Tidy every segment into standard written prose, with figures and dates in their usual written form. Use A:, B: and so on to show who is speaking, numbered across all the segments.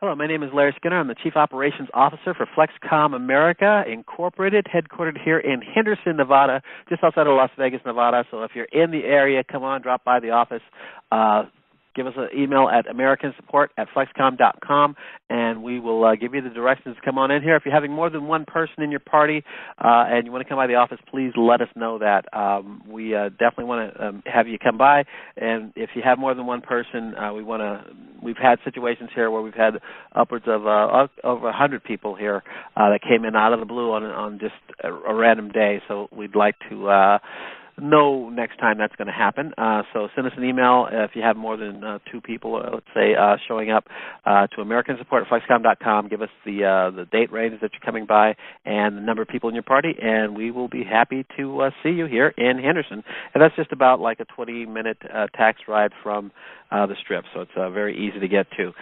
A: Hello, my name is Larry Skinner. I'm the Chief Operations Officer for FlexKom America, Incorporated, headquartered here in Henderson, Nevada, just outside of Las Vegas, Nevada. So if you're in the area, come on, drop by the office. Give us an email at americansupport@flexkom.com, and we will give you the directions to come on in here. If you're having more than one person in your party and you want to come by the office, please let us know that. We definitely want to have you come by, and if you have more than one person, we've had situations here where we've had upwards of over 100 people here that came in out of the blue on just a random day, so we'd like to know next time that's going to happen. So send us an email if you have more than two people, let's say, showing up to americansupport@flexkom.com. Give us the date range that you're coming by and the number of people in your party, and we will be happy to see you here in Henderson. And that's just about like a 20-minute taxi ride from the Strip, so it's very easy to get to.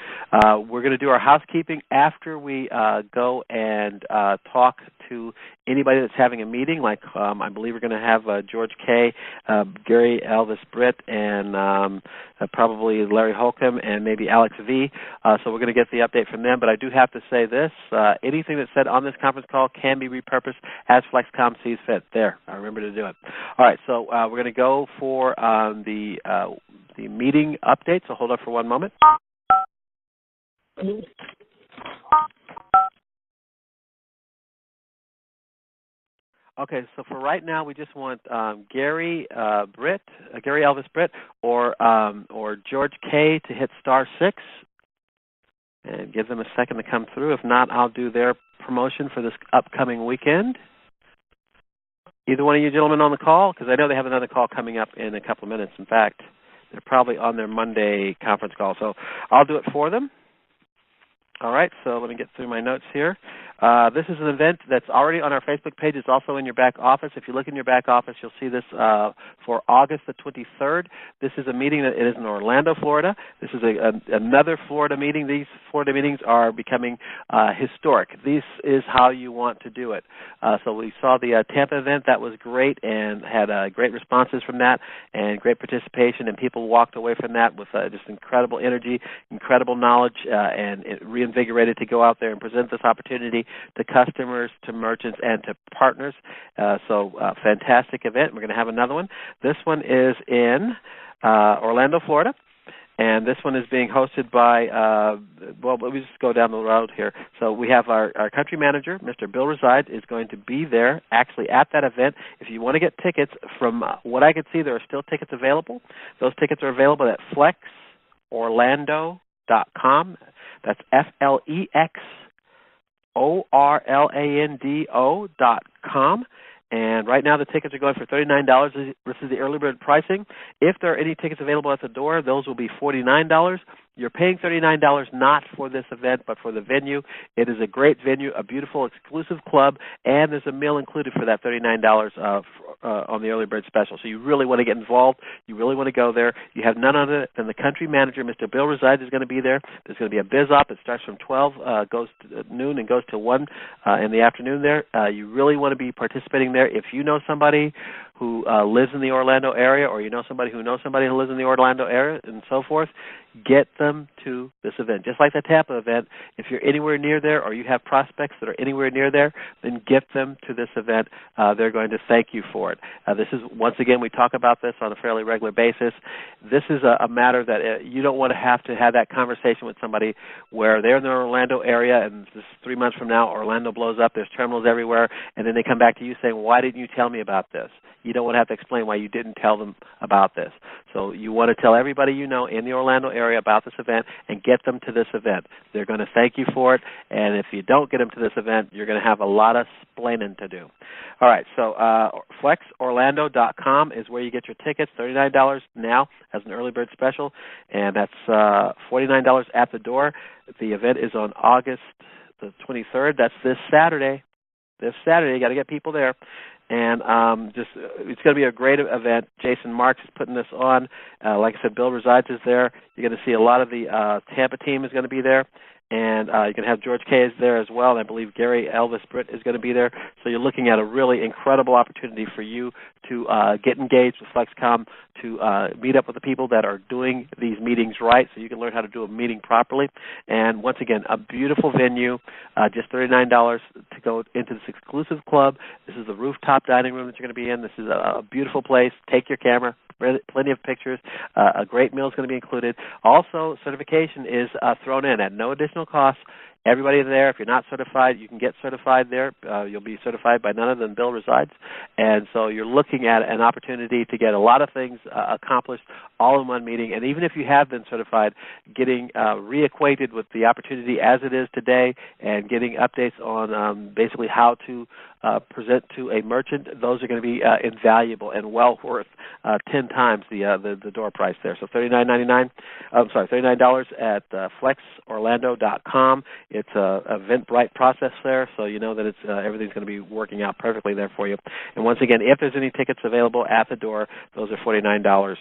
A: We're going to do our housekeeping after we go and talk to anybody that's having a meeting. Like I believe we're going to have George K., Gary Elvis Britt, and probably Larry Holcomb, and maybe Alex V. So we're going to get the update from them. But I do have to say this: anything that's said on this conference call can be repurposed as FlexKom sees fit. There, I remember to do it. All right, so we're going to go for the meeting update, so hold up for one moment. Okay, so for right now, we just want Gary Elvis Britt, or George K. to hit *6, and give them a second to come through. If not, I'll do their promotion for this upcoming weekend. Either one of you gentlemen on the call, because I know they have another call coming up in a couple of minutes. In fact, they're probably on their Monday conference call, so I'll do it for them. All right, so let me get through my notes here. This is an event that's already on our Facebook page. It's also in your back office. If you look in your back office, you'll see this for August the 23rd. This is a meeting that is in Orlando, Florida. This is another Florida meeting. These Florida meetings are becoming historic. This is how you want to do it. So we saw the Tampa event. That was great and had great responses from that and great participation, and people walked away from that with just incredible energy, incredible knowledge, and reinvigorated to go out there and present this opportunity to customers, to merchants, and to partners. So fantastic event. We're going to have another one. This one is in Orlando, Florida, and this one is being hosted by, well, let me just go down the road here. So we have our country manager, Mr. Bill Reside, is going to be there actually at that event. If you want to get tickets, from what I could see, there are still tickets available. Those tickets are available at FlexOrlando.com. That's FlexOrlando.com. And right now the tickets are going for $39 versus the early bird pricing. If there are any tickets available at the door, those will be $49. You're paying $39 not for this event, but for the venue. It is a great venue, a beautiful, exclusive club, and there's a meal included for that $39 on the early bird special. So you really want to get involved. You really want to go there. You have none other than the country manager, Mr. Bill Reside, is going to be there. There's going to be a biz op. It starts from 12, goes to noon, and goes to 1 in the afternoon there. You really want to be participating there. If you know somebody who lives in the Orlando area, or you know somebody who knows somebody who lives in the Orlando area, and so forth, get them to this event. Just like the Tampa event, if you're anywhere near there or you have prospects that are anywhere near there, then get them to this event. They're going to thank you for it. This is, once again, we talk about this on a fairly regular basis. This is a matter that you don't want to have that conversation with somebody where they're in the Orlando area and just 3 months from now Orlando blows up, there's terminals everywhere, and then they come back to you saying, why didn't you tell me about this? You don't want to have to explain why you didn't tell them about this. So you want to tell everybody you know in the Orlando area about this event and get them to this event. They're going to thank you for it, and if you don't get them to this event, you're going to have a lot of splaining to do. All right, so FlexOrlando.com is where you get your tickets, $39 now as an early bird special, and that's $49 at the door. The event is on August the 23rd. That's this Saturday. You got to get people there. And it's going to be a great event. Jason Marks is putting this on. Like I said, Bill Resides is there. You're going to see a lot of the Tampa team is going to be there. and you can have George K. is there as well, and I believe Gary Elvis Britt is going to be there. So you're looking at a really incredible opportunity for you to get engaged with FlexKom, to meet up with the people that are doing these meetings right, so you can learn how to do a meeting properly. And once again, a beautiful venue, just $39 to go into this exclusive club. This is the rooftop dining room that you're going to be in. This is a beautiful place. Take your camera. Plenty of pictures. A great meal is going to be included. Also, certification is thrown in at no additional cost. Everybody there, if you're not certified, you can get certified there. You'll be certified by none other than Bill Resides. And so you're looking at an opportunity to get a lot of things accomplished all in one meeting. And even if you have been certified, getting reacquainted with the opportunity as it is today and getting updates on basically how to present to a merchant, those are going to be invaluable and well worth 10 times the door price there. So $39 at flexorlando.com. It's a Eventbrite process there, so you know that it's everything's going to be working out perfectly there for you. And once again, if there's any tickets available at the door, those are $49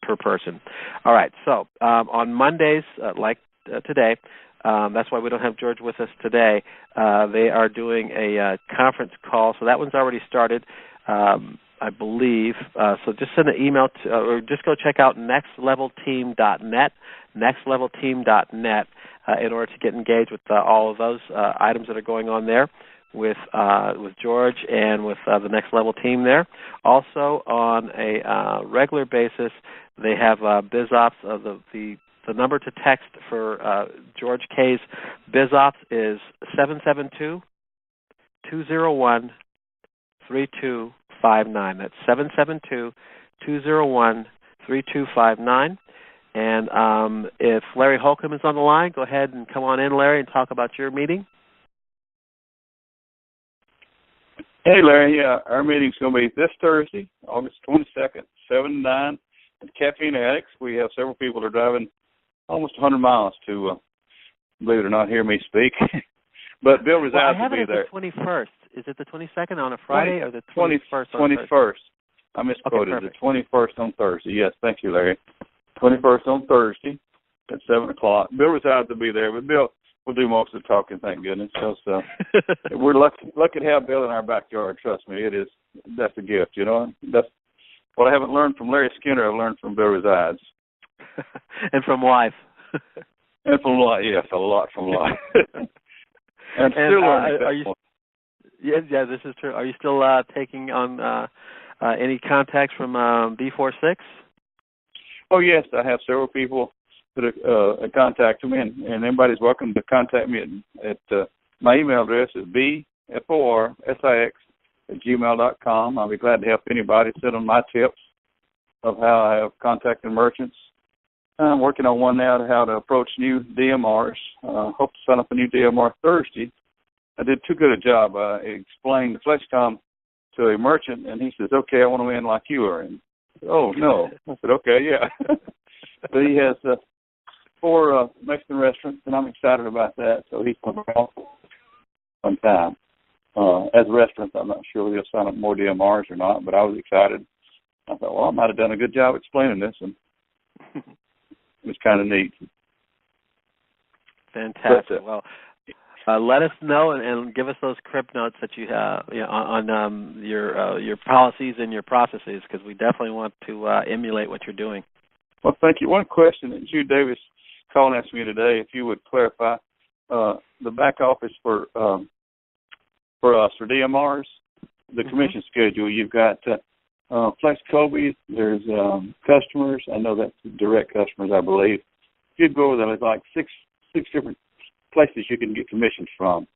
A: per person. All right, so on Mondays, like today, that's why we don't have George with us today. They are doing a conference call, so that one's already started, I believe. So just send an email to, or just go check out nextlevelteam.net, nextlevelteam.net, in order to get engaged with all of those items that are going on there with George and with the Next Level team there. Also, on a regular basis, they have BizOps. The number to text for George K's BizOps is 772-201-3259. That's 772-201-3259. And if Larry Holcomb is on the line, go ahead and come on in, Larry, and talk about your meeting.
B: Hey, Larry. Yeah, our meeting's going to be this Thursday, August 22nd, 7 to 9 at Caffeine Addicts. We have several people that are driving almost 100 miles to, believe it or not, hear me speak. But Bill Resides will be there.
A: I have it the 21st. Is it the 22nd on a Friday or the 21st?
B: 21st. I misquoted.
A: Okay,
B: the 21st on Thursday. Yes, thank you, Larry. 21st on Thursday at 7 o'clock. Bill Resides will be there, but Bill will do most of the talking, thank goodness. So we're lucky to have Bill in our backyard. Trust me, that's a gift, you know. That's what I haven't learned from Larry Skinner. I've learned from Bill Resides.
A: And from life.
B: And from life, yes, a lot from life. And still learning.
A: Yeah, this is true. Are you still taking on any contacts from B46? Oh,
B: yes, I have several people that contact me, and anybody's welcome to contact me at my email address is bforsix@gmail.com. I'll be glad to help anybody send them my tips of how I have contacted merchants. I'm working on one now to how to approach new DMRs. Hope to sign up a new DMR Thursday. I did too good a job. I explained the FlexKom to a merchant, and he says, okay, I want to win like you are. And, oh, no. I said, okay, yeah. But he has 4 Mexican restaurants, and I'm excited about that. So he's going to be one time. As restaurants, I'm not sure whether he'll sign up more DMRs or not, but I was excited. I thought, well, I might have done a good job explaining this, and it was kind of neat.
A: Fantastic. Well, let us know and give us those crypt notes that you have on your policies and your processes, because we definitely want to emulate what you're doing.
B: Well, thank you. One question that Jude Davis called and asked me today, if you would clarify the back office for us for DMRs, the commission schedule. You've got FlexKom, there's customers. I know that's direct customers, I believe. If you'd go over there, there's like six different places you can get commissions from.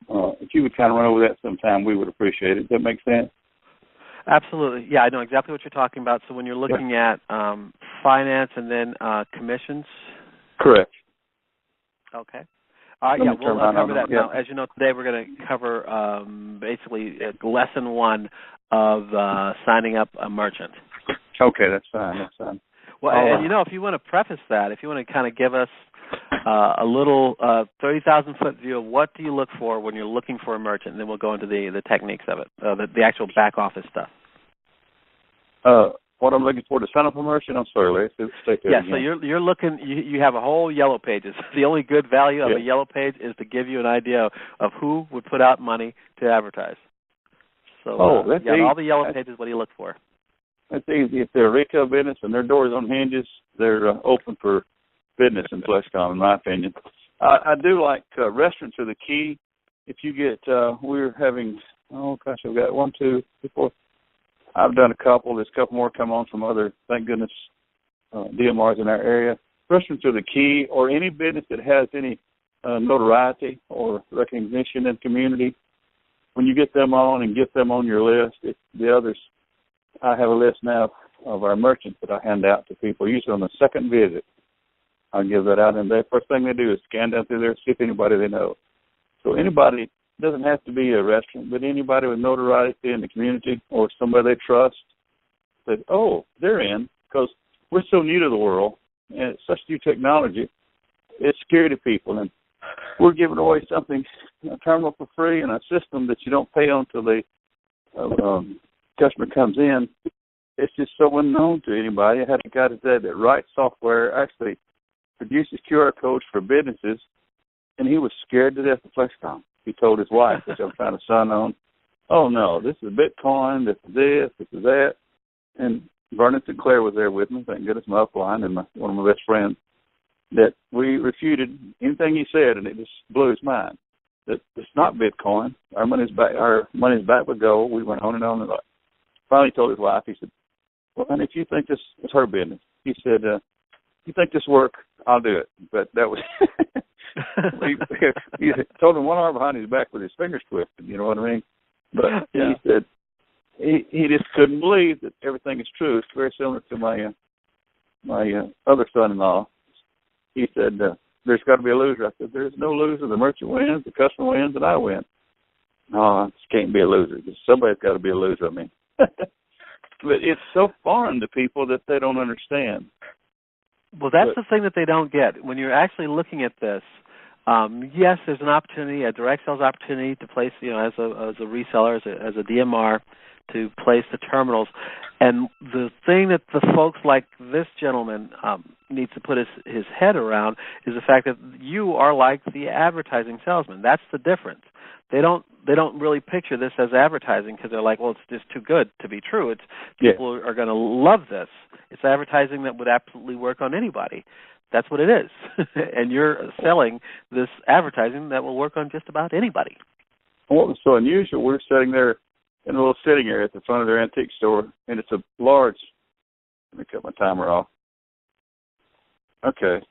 B: If you would kind of run over that sometime, we would appreciate it. Does that make sense?
A: Absolutely. Yeah, I know exactly what you're talking about. So when you're looking at finance and then commissions?
B: Correct.
A: Okay. All right, we'll cover that now. As you know, today we're going to cover basically lesson 1 of signing up a merchant.
B: Okay, that's fine.
A: Well, and if you want to preface that, if you want to kind of give us a little 30,000-foot view of what do you look for when you're looking for a merchant, and then we'll go into the techniques of it, the actual back office stuff.
B: what I'm looking for to sign up a merchant? I'm sorry, Larry. State that
A: Yeah,
B: again.
A: so you're looking. You have a whole yellow pages. The only good value of a yellow page is to give you an idea of who would put out money to advertise. So
B: that's
A: you got
B: easy.
A: all the yellow pages. What do you look for?
B: That's easy. If they're a retail business and their door's on hinges, they're open for business in FlexKom, in my opinion. I do like restaurants are the key. If you get, we're having, I've got 1, 2, 3, 4. I've done a couple. There's a couple more come on from other, thank goodness, DMRs in our area. Restaurants are the key, or any business that has any notoriety or recognition in the community. When you get them on and get them on your list, the others, I have a list now of our merchants that I hand out to people, usually on the second visit. I'll give that out, and the first thing they do is scan down through there, see if anybody they know. So anybody, doesn't have to be a restaurant, but anybody with notoriety in the community or somebody they trust, that, they're in, because we're so new to the world, and it's such new technology, it's scary to people, and we're giving away something, a terminal for free and a system that you don't pay on until the customer comes in. It's just so unknown to anybody. I had a guy today that writes software, actually produces QR codes for businesses, and he was scared to death of FlexKom. He told his wife, which I'm trying to sign on, oh, no, this is Bitcoin, this is that. And Vernon Sinclair was there with me, thank goodness, my upline and one of my best friends, that we refuted anything he said, and it just blew his mind. That it's not Bitcoin. Our money's back with gold. We went on and on. And finally told his wife, he said, well, honey, if you think this is her business, he said, you think this work, I'll do it. But that was, he told him one arm behind his back with his fingers twisted, you know what I mean? But he said he just couldn't believe that everything is true. It's very similar to my other son-in-law. He said, there's got to be a loser. I said, there's no loser. The merchant wins, the customer wins, and I win. No, it can't be a loser. Somebody's got to be a loser, I mean. But it's so foreign to people that they don't understand.
A: Well, that's the thing that they don't get. When you're actually looking at this, yes, there's an opportunity, a direct sales opportunity to place, as a reseller, as a DMR, to place the terminals. And the thing that the folks like this gentleman needs to put his head around is the fact that you are like the advertising salesman. That's the difference. They don't really picture this as advertising because they're like, well, it's just too good to be true. People are going to love this. It's advertising that would absolutely work on anybody. That's what it is. And you're selling this advertising that will work on just about anybody.
B: What was so unusual, we're sitting there in a little sitting area at the front of their antique store, and it's a large, let me cut my timer off. Okay.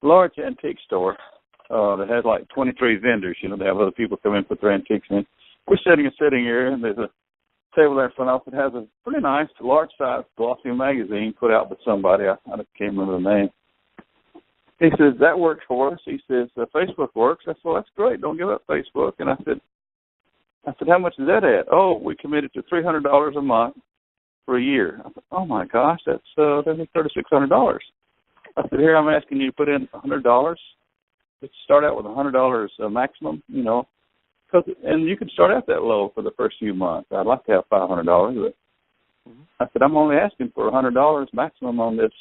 B: Large antique store that has like 23 vendors. They have other people come in and put their antiques in. We're sitting in a sitting area, and there's a table there in front of us that has a pretty nice, large-size glossy magazine put out by somebody. I can't remember the name. He says, that works for us. He says, Facebook works. I said, well, that's great. Don't give up Facebook. And I said, how much is that at? Oh, we committed to $300 a month for a year. I said, oh, my gosh, that's $3,600. I said, here, I'm asking you to put in $100. Let's start out with $100 maximum, and you can start out that low for the first few months. I'd like to have $500, but I said, I'm only asking for $100 maximum on this.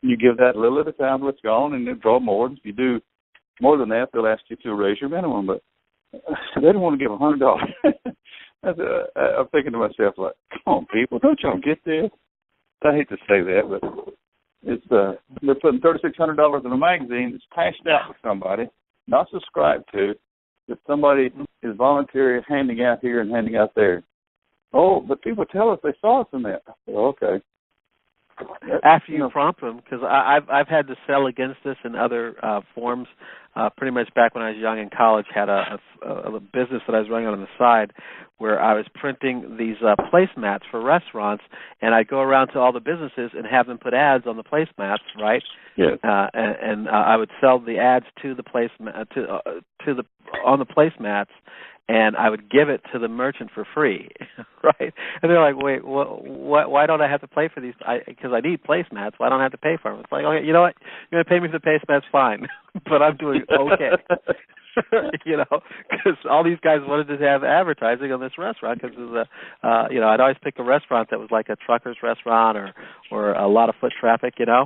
B: You give that a little at a time till it's gone, and then draw more. If you do more than that, they'll ask you to raise your minimum, but they don't want to give $100. I'm thinking to myself, like, come on, people, don't y'all get this? I hate to say that, but it's they're putting $3,600 in a magazine that's passed out to somebody, not subscribed to, that somebody is voluntarily handing out here and handing out there. Oh, but people tell us they saw us in that. I said, okay.
A: After you prompt them, because I've had to sell against this in other forms. Pretty much back when I was young in college, had a business that I was running on the side where I was printing these placemats for restaurants, and I'd go around to all the businesses and have them put ads on the placemats, right?
B: Yes.
A: And I would sell the ads to the on the placemats, and I would give it to the merchant for free, right? And they're like, wait, why don't I have to pay for these? Because I need placemats. Why don't I have to pay for them? It's like, okay, you know what? You're going to pay me for the placemats, fine, but I'm doing okay. you know, because all these guys wanted to have advertising on this restaurant because of the, you know, I'd always pick a restaurant that was like a trucker's restaurant or a lot of foot traffic, you know.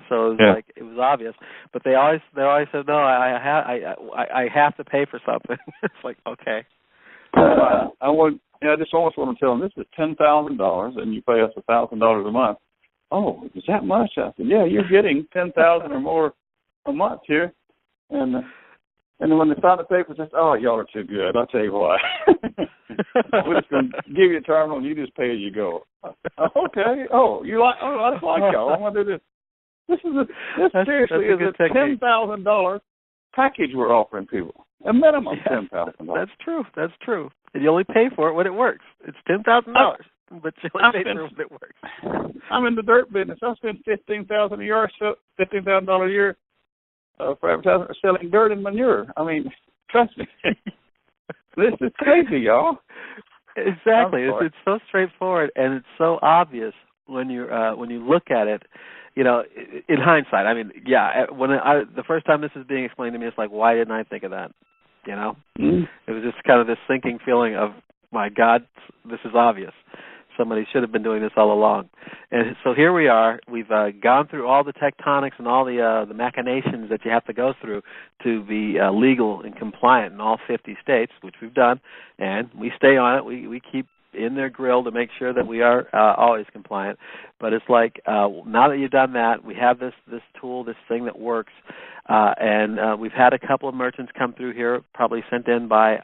A: So it was like it was obvious, but they always said no. I have to pay for something. It's like okay.
B: I just almost want to tell them this is $10,000 and you pay us $1,000 a month. Oh, is that much? I said, yeah, you're getting $10,000 or more a month here, and then when they sign the papers, they say, oh, y'all are too good. I'll tell you why. We're just going to give you a terminal and you just pay as you go. Okay. Oh, you like? Oh, I just like y'all. I'm going to do this. This seriously is a $10,000 package we're offering people. A minimum $10,000.
A: That's true. That's true. And you only pay for it when it works. It's $10,000, but you only pay for it when it works.
B: I'm in the dirt business. I spend $15,000 a year, $15,000 a year for advertising or selling dirt and manure. I mean, trust me, this is crazy, y'all.
A: Exactly. It's so straightforward and it's so obvious when you look at it. You know, in hindsight, I mean, yeah. The first time this is being explained to me, it's like, why didn't I think of that? You know, It was just kind of this sinking feeling of, my God, this is obvious. Somebody should have been doing this all along. And so here we are. We've gone through all the tectonics and all the machinations that you have to go through to be legal and compliant in all 50 states, which we've done, and we stay on it. We keep in their grill to make sure that we are always compliant. But it's like now that you've done that, we have this tool, this thing that works, and we've had a couple of merchants come through here, probably sent in by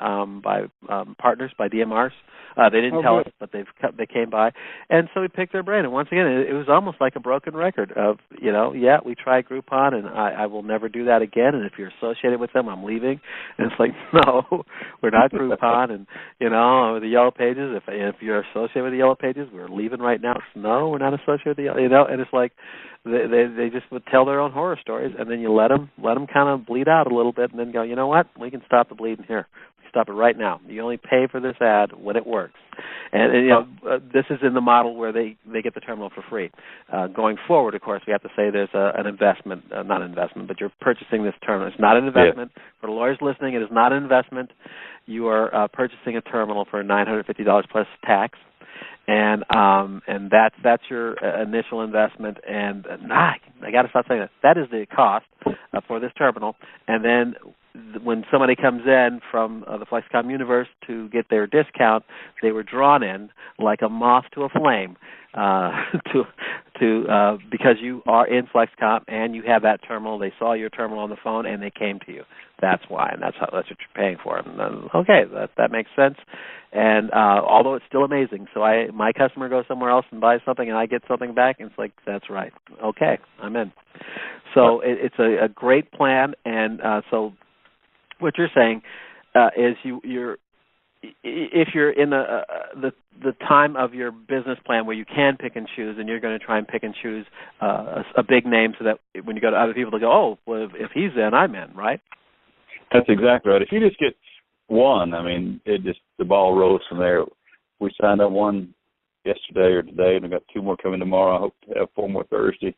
A: partners, by DMRs. They didn't tell us, but they came by, and so we picked their brain. And once again, it was almost like a broken record of, you know, we tried Groupon, and I will never do that again. And if you're associated with them, I'm leaving. And it's like, no, we're not Groupon, and you know, the Yellow Pages. If you're associated with the Yellow Pages, we're leaving right now. No, we're not associated with the Yellow. You know, and it's like they just would tell their own horror stories, and then you let them kind of bleed out a little bit, and then go, you know what, we can stop the bleeding here. Stop it right now. You only pay for this ad when it works. And you know, this is in the model where they get the terminal for free. Going forward, of course, we have to say there's an investment, not an investment, but you're purchasing this terminal. It's not an investment. Yeah. For the lawyers listening, it is not an investment. You are purchasing a terminal for $950 plus tax. And that's your initial investment. And I got to stop saying that. That is the cost for this terminal. And then when somebody comes in from the FlexKom universe to get their discount, they were drawn in like a moth to a flame because you are in FlexKom and you have that terminal. They saw your terminal on the phone and they came to you. That's why, and that's what you're paying for. And okay, that makes sense. And although it's still amazing, so my customer goes somewhere else and buys something, and I get something back, and it's like, that's right. Okay, I'm in. So it's a great plan, and so what you're saying is you're if you're in the time of your business plan where you can pick and choose, and you're going to try and pick and choose a big name so that when you go to other people, they go, oh, well, if he's in, I'm in, right?
B: That's exactly right. If you just get one, I mean, the ball rolls from there. We signed up one yesterday or today, and I've got two more coming tomorrow. I hope to have four more Thursday.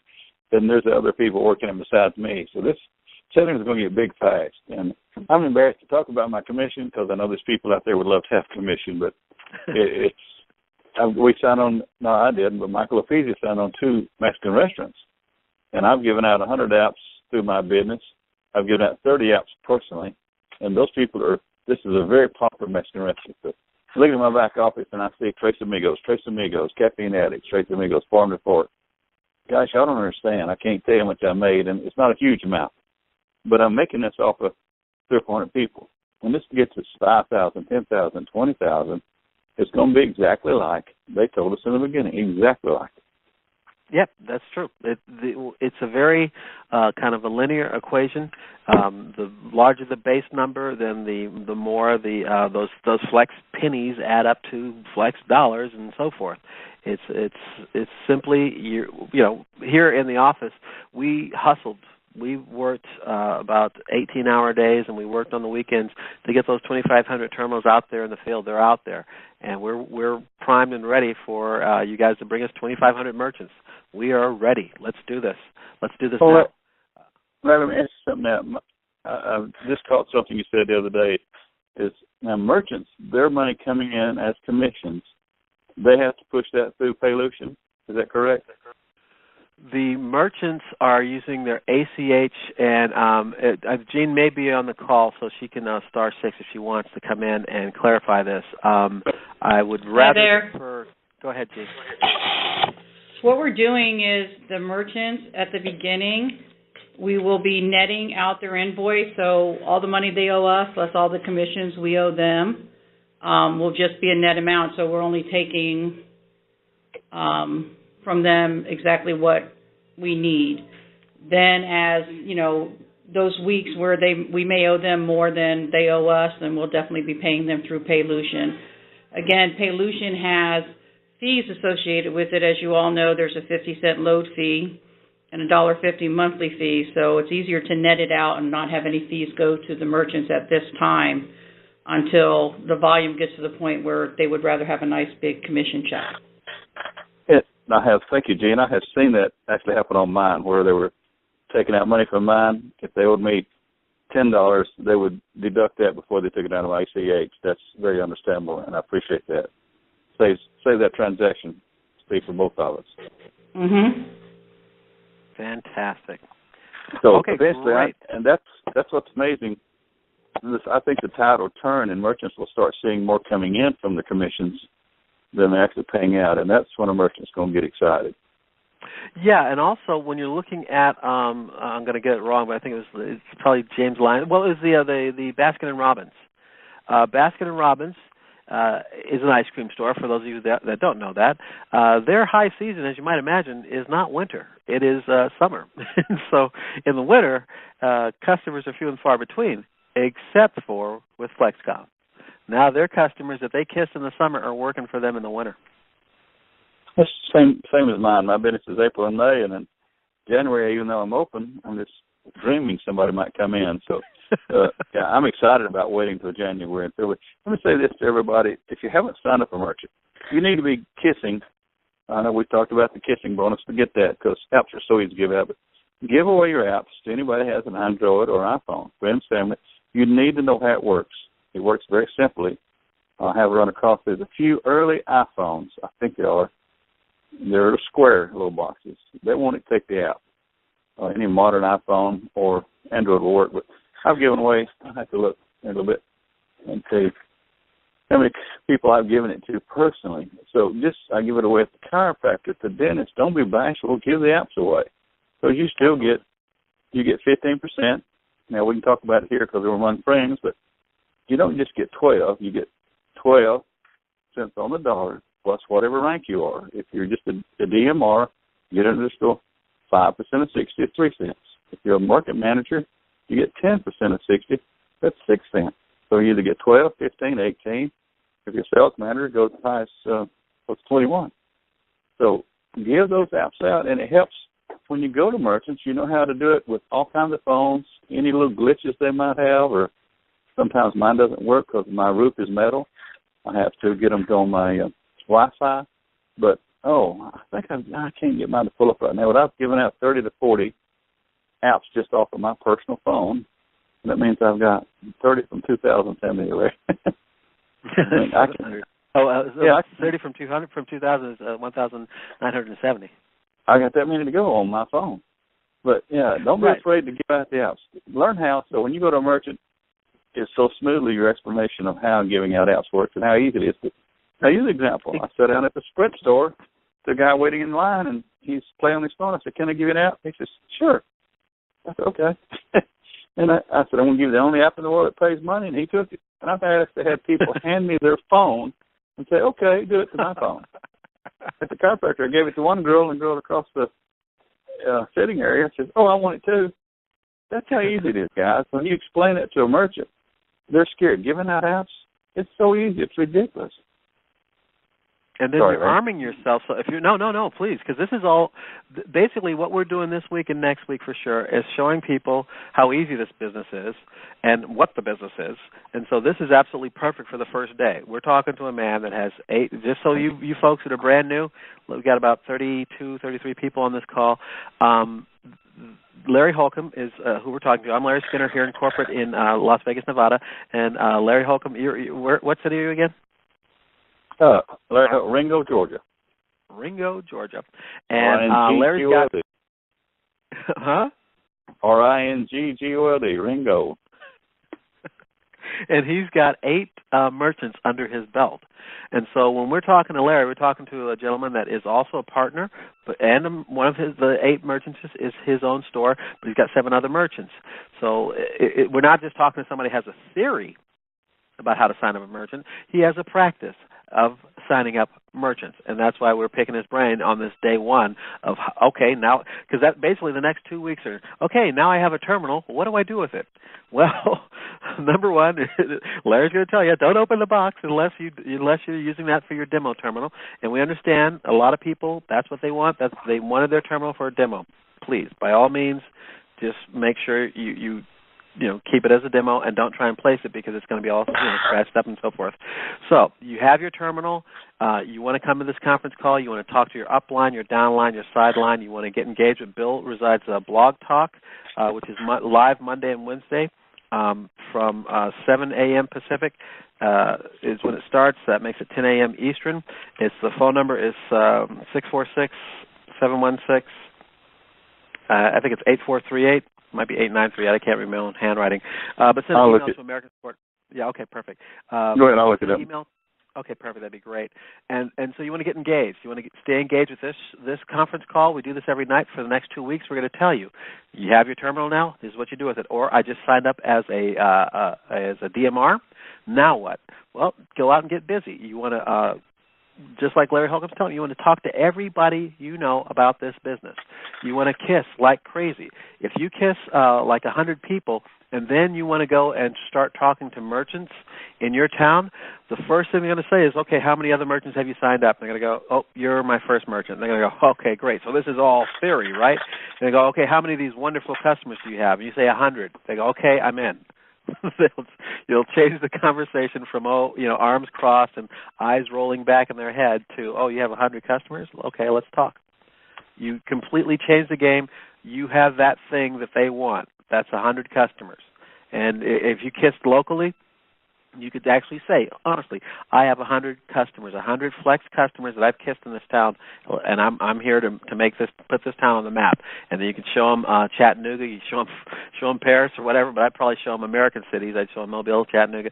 B: Then there's other people working them besides me. So this selling is going to get big fast. And I'm embarrassed to talk about my commission because I know there's people out there would love to have commission, but we signed on, no, I didn't, but Michael Ephesius signed on 2 Mexican restaurants. And I've given out 100 apps through my business. I've given out 30 apps personally. And those people this is a very popular Mexican restaurant. So I look at my back office and I see Tres Amigos, Caffeine Addicts, Tres Amigos, Farm to Fork. Gosh, I don't understand. I can't tell you how much I made, and it's not a huge amount. But I'm making this off of 300 or 400 people. When this gets to 5,000, 10,000, 20,000, it's going to be exactly like they told us in the beginning, exactly like it.
A: Yep, that's true. It's a very kind of a linear equation. The larger the base number, then the more those flex pennies add up to flex dollars and so forth. It's simply here in the office we hustled. We worked about 18-hour days, and we worked on the weekends to get those 2,500 terminals out there in the field. They're out there, and we're primed and ready for you guys to bring us 2,500 merchants. We are ready. Let's do this. Let's do this now.
B: Let me ask you something now. I just caught something you said the other day. Is now merchants, their money coming in as commissions, they have to push that through Paylution. Is that correct?
A: The merchants are using their ACH, and Jean may be on the call, so she can *6 if she wants to come in and clarify this. I would rather prefer. Go ahead, Jean.
C: What we're doing is the merchants at the beginning, we will be netting out their invoice, so all the money they owe us plus all the commissions we owe them will just be a net amount. So we're only taking from them exactly what we need. Then, as you know, those weeks where we may owe them more than they owe us, then we'll definitely be paying them through Paylution. Again, Paylution has fees associated with it. As you all know, there's a 50-cent load fee and a $1.50 monthly fee, so it's easier to net it out and not have any fees go to the merchants at this time until the volume gets to the point where they would rather have a nice big commission check.
B: Thank you, Gene. I have seen that actually happen on mine, where they were taking out money from mine. If they owed me $10, they would deduct that before they took it out of my ACH. That's very understandable, and I appreciate that. Save that transaction fee for both of us.
C: Mm-hmm.
A: Fantastic.
B: So
A: okay,
B: eventually,
A: great.
B: And that's what's amazing. I think the tide will turn, and merchants will start seeing more coming in from the commissions than they're actually paying out, and that's when a merchant's going to get excited.
A: Yeah, and also when you're looking at, I'm going to get it wrong, but I think it's probably James Lyon. Well, it was the Baskin and Robbins. Baskin and Robbins is an ice cream store. For those of you that don't know that, their high season, as you might imagine, is not winter. It is summer. So in the winter, customers are few and far between, except for with FlexKom. Now their customers that they kiss in the summer are working for them in the winter.
B: It's the same as mine. My business is April and May, and in January, even though I'm open, I'm just dreaming somebody might come in. So, yeah, I'm excited about waiting until January. Let me say this to everybody. If you haven't signed up for merchant, you need to be kissing. I know we talked about the kissing bonus. Forget that, because apps are so easy to give out. But give away your apps to anybody who has an Android or iPhone, friends, family. You need to know how it works. It works very simply. I have run across there's a few early iPhones, I think they are. They're square little boxes. They won't take the app. Any modern iPhone or Android will work. But I've given away, I have to look a little bit and see how many people I've given it to personally. So I give it away at the chiropractor, to dentist. Don't be bashful. Give the apps away. So you still get 15%. Now, we can talk about it here because we're among friends, but you don't just get 12. You get 12 cents on the dollar plus whatever rank you are. If you're just a DMR, you get under the store 5% of 60 is 3 cents. If you're a market manager, you get 10% of 60. That's 6 cents. So you either get 12, 15, 18. If you're a sales manager, it goes as high as 21. So give those apps out, and it helps when you go to merchants. You know how to do it with all kinds of phones, any little glitches they might have, or sometimes mine doesn't work because my roof is metal. I have to get them on my Wi-Fi. But, I think I can't get mine to pull up right now. But I've given out 30 to 40 apps just off of my personal phone. And that means I've got 30 from 2010 anyway. I can,
A: 30 from 200 from 2000 is 1,970.
B: I got that many to go on my phone. But, yeah, don't be afraid to give out the apps. Learn how. So when you go to a merchant, it's so smoothly your explanation of how giving out apps works and how easy it is. Now, use an example. I sat down at the Sprint store, the guy waiting in line, and he's playing on his phone. I said, "Can I give you an app?" He says, "Sure." I said, "Okay." And I said, "I'm going to give you the only app in the world that pays money," and he took it. And I've actually had people hand me their phone and say, "Okay, do it to my phone." At the chiropractor, I gave it to one girl, and the girl across the sitting area says, "Oh, I want it too." That's how easy it is, guys. When you explain it to a merchant, they're scared. Giving out apps, it's so easy. It's ridiculous.
A: And then you're arming yourself. So if you're no, please, because this is all basically what we're doing this week and next week for sure is showing people how easy this business is and what the business is. And so this is absolutely perfect for the first day. We're talking to a man that has 8. Just so you folks that are brand new, we've got about 32, 33 people on this call. Larry Holcomb is who we're talking to. I'm Larry Skinner here in corporate in Las Vegas, Nevada. And Larry Holcomb, what city are you again?
B: Ringo, Georgia.
A: Ringo, Georgia. And Larry's got... Huh?
B: RINGGOLD, Ringo.
A: And he's got 8 merchants under his belt. And so when we're talking to Larry, we're talking to a gentleman that is also a partner, and one of the 8 merchants is his own store, but he's got 7 other merchants. So we're not just talking to somebody who has a theory about how to sign up a merchant. He has a practice of signing up merchants, and that's why we're picking his brain on this day one of, okay, now, because that basically the next 2 weeks are, okay, now I have a terminal, what do I do with it? Well, number one, Larry's going to tell you, don't open the box unless you're using that for your demo terminal, and we understand a lot of people, that's what they want, they wanted their terminal for a demo. Please, by all means, just make sure you keep it as a demo and don't try and place it because it's going to be all scratched up and so forth. So you have your terminal. You want to come to this conference call. You want to talk to your upline, your downline, your sideline. You want to get engaged with Bill Reside's Blog Talk, which is live Monday and Wednesday from 7 a.m. Pacific is when it starts. That makes it 10 a.m. Eastern. The phone number is 646-716. I think it's 8438. Might be 893. I can't read my own handwriting. But send an email to American Support. Yeah, okay, perfect.
B: Go ahead, I'll look it up.
A: Email. Okay, perfect. That'd be great. And so you want to get engaged. You want to stay engaged with this conference call. We do this every night for the next 2 weeks. We're going to tell you. You have your terminal now. This is what you do with it. Or I just signed up as a DMR. Now what? Well, go out and get busy. You want to. Just like Larry Holcomb's telling you, you want to talk to everybody you know about this business. You want to kiss like crazy. If you kiss like 100 people and then you want to go and start talking to merchants in your town, the first thing they're going to say is, okay, how many other merchants have you signed up? And they're going to go, oh, you're my first merchant. And they're going to go, okay, great. So this is all theory, right? And they go, okay, how many of these wonderful customers do you have? And you say 100. They go, okay, I'm in. You'll change the conversation from, arms crossed and eyes rolling back in their head to, oh, you have 100 customers? Okay, let's talk. You completely change the game. You have that thing that they want. That's 100 customers. And if you kissed locally, you could actually say, honestly, I have 100 customers, 100 Flex customers that I've kissed in this town, and I'm here to put this town on the map. And then you can show them Chattanooga, you show them Paris or whatever, but I'd probably show them American cities. I'd show them Mobile, Chattanooga,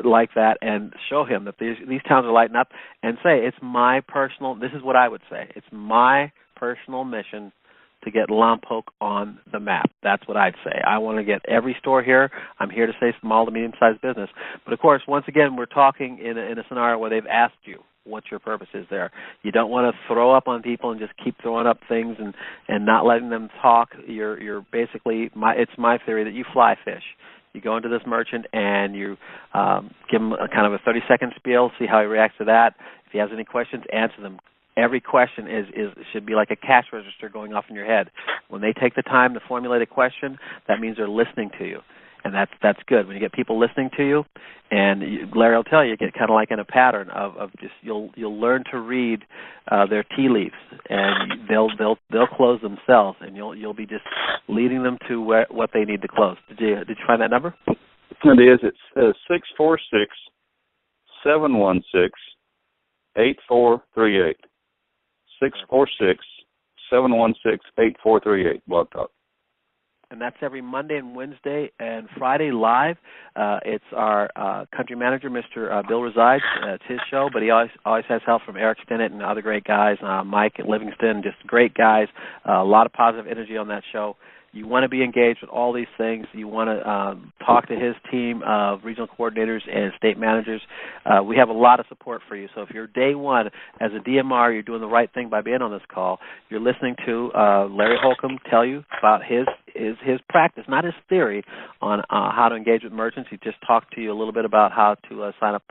A: like that, and show him that these towns are lighting up, and say, this is what I would say, it's my personal mission to get Lompoc on the map. That's what I'd say. I want to get every store here. I'm here to say small to medium-sized business. But, of course, once again, we're talking in a scenario where they've asked you what your purpose is there. You don't want to throw up on people and just keep throwing up things and not letting them talk. You're basically, it's my theory that you fly fish. You go into this merchant and you give him a kind of a 30-second spiel, see how he reacts to that. If he has any questions, answer them. Every question should be like a cash register going off in your head. When they take the time to formulate a question, that means they're listening to you, and that's good. When you get people listening to you, and Larry will tell you, get kind of like in a pattern of just you'll learn to read their tea leaves, and they'll close themselves, and you'll be just leading them to what they need to close. Did you find that number?
B: It is. It's 646-716-8438. 646-716-8438, Blog Talk.
A: And that's every Monday and Wednesday and Friday live. It's our country manager, Mr. Bill Resides. It's his show, but he always has help from Eric Stinnett and other great guys, Mike Livingston, just great guys. A lot of positive energy on that show. You want to be engaged with all these things. You want to talk to his team of regional coordinators and state managers. We have a lot of support for you. So if you're day one as a DMR, you're doing the right thing by being on this call. You're listening to Larry Holcomb tell you about his practice, not his theory, on how to engage with merchants. He just talked to you a little bit about how to sign up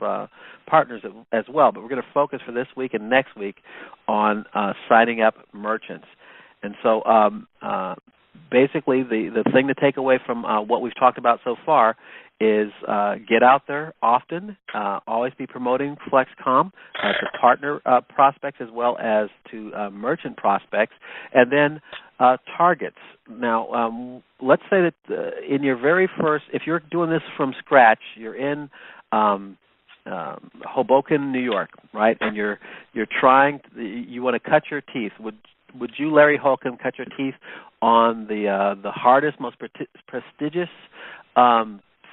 A: partners as well. But we're going to focus for this week and next week on signing up merchants. And so basically the thing to take away from what we've talked about so far is get out there often, always be promoting FlexKom to partner prospects as well as to merchant prospects, and then targets. Now, let's say that in your very first, if you're doing this from scratch, you're in Hoboken, New York, right? And you're trying, you want to cut your teeth. Would you, Larry Holcomb, cut your teeth on the hardest, most prestigious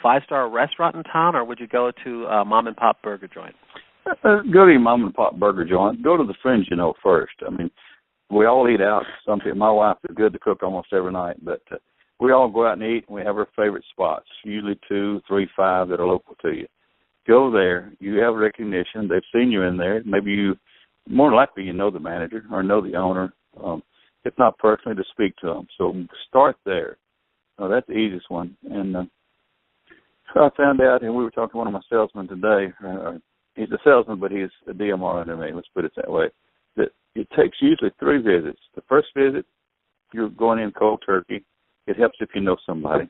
A: 5-star restaurant in town, or would you go to a mom and pop burger joint?
B: Go to your mom and pop burger joint. Go to the friends you know first. I mean, we all eat out. My wife is good to cook almost every night, but we all go out and eat, and we have our favorite spots, usually 2, 3, 5 that are local to you. Go there. You have recognition. They've seen you in there. Maybe you, more likely, you know the manager or know the owner, if not personally, to speak to them. So start there. That's the easiest one. And so I found out, and we were talking to one of my salesmen today. He's a salesman, but he's a DMR under me. Let's put it that way. That it takes usually 3 visits. The first visit, you're going in cold turkey. It helps if you know somebody.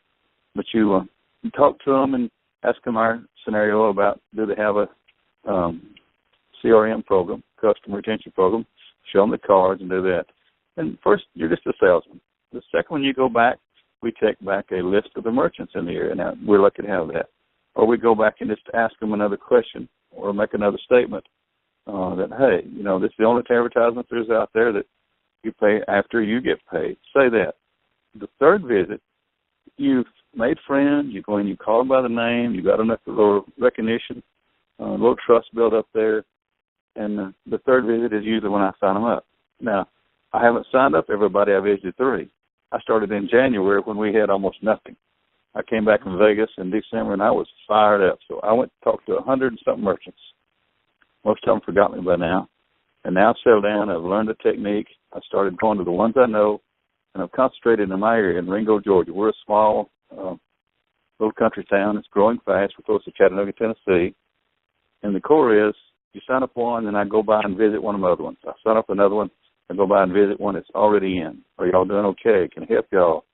B: But you talk to them and ask them our scenario about, do they have a CRM program, customer retention program. Show them the cards and do that. And first, you're just a salesman. The second one, you go back, we take back a list of the merchants in the area. Now, we're lucky to have that. Or we go back and just ask them another question or make another statement that, hey, this is the only advertisement there's out there that you pay after you get paid. Say that. The third visit, you've made friends, you go in, you call them by the name, you got enough little recognition, a little trust built up there, and the third visit is usually when I sign them up. Now, I haven't signed up everybody I visited 3. I started in January when we had almost nothing. I came back from Vegas in December, and I was fired up. So I went to talk to 100 and something merchants. Most of them forgot me by now. And now I've settled down. I've learned the technique. I started going to the ones I know, and I've concentrated in my area in Ringo, Georgia. We're a small little country town. It's growing fast. We're close to Chattanooga, Tennessee. And the core is you sign up one, and I go by and visit one of the other ones. I sign up another one. I go by and visit one that's already in. Are y'all doing okay? Can I help y'all?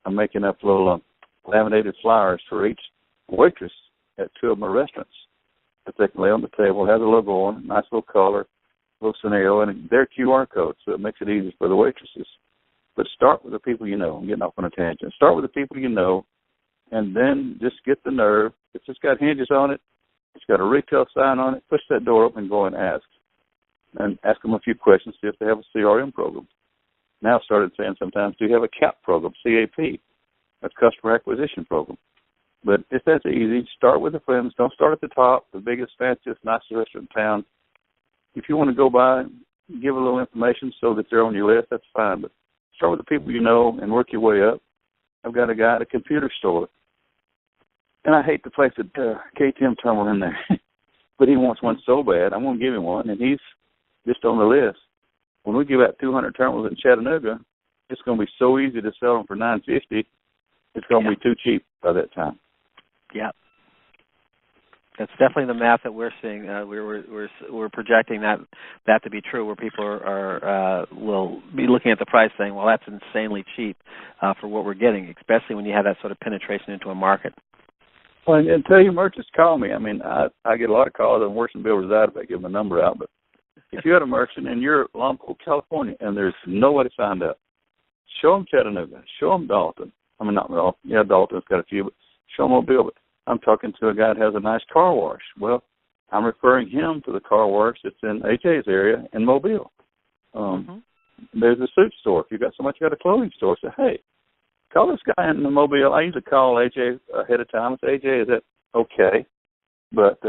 B: I'm making up little laminated flyers for each waitress at 2 of my restaurants that they can lay on the table, has a logo on it, nice little color, little scenario, and their QR code, so it makes it easy for the waitresses. But start with the people you know. I'm getting off on a tangent. Start with the people you know, and then just get the nerve. If it's got hinges on it, it's got a retail sign on it, push that door open and go and ask. And ask them a few questions, see if they have a CRM program. Now I've started saying sometimes, do you have a CAP program, CAP, a customer acquisition program? But if that's easy, start with the friends. Don't start at the top, the biggest, fanciest, nicest restaurant in town. If you want to go by, give a little information so that they're on your list, that's fine. But start with the people you know and work your way up. I've got a guy at a computer store, and I hate to place a KTM terminal in there, but he wants one so bad. I'm going to give him one, and he's just on the list. When we give out 200 terminals in Chattanooga, it's going to be so easy to sell them for $950. It's going to be too cheap by that time.
A: Yeah, that's definitely the math that we're seeing. We're projecting that to be true, where people are will be looking at the price, saying, "Well, that's insanely cheap for what we're getting," especially when you have that sort of penetration into a market.
B: Well, and tell your merchants, call me. I mean, I get a lot of calls. I'm worse than Bill reside if I give my number out, but if you're at a merchant and you're at Lompoc, California, and there's nobody signed up, show them Chattanooga. Show them Dalton. I mean, not Dalton. Yeah, Dalton's got a few, but show them Mobile. But I'm talking to a guy that has a nice car wash. Well, I'm referring him to the car wash that's in AJ's area in Mobile. There's a suit store. If you've got somebody who's got a clothing store, say, hey, call this guy in the Mobile. I usually call AJ ahead of time. I say, AJ, is that okay? But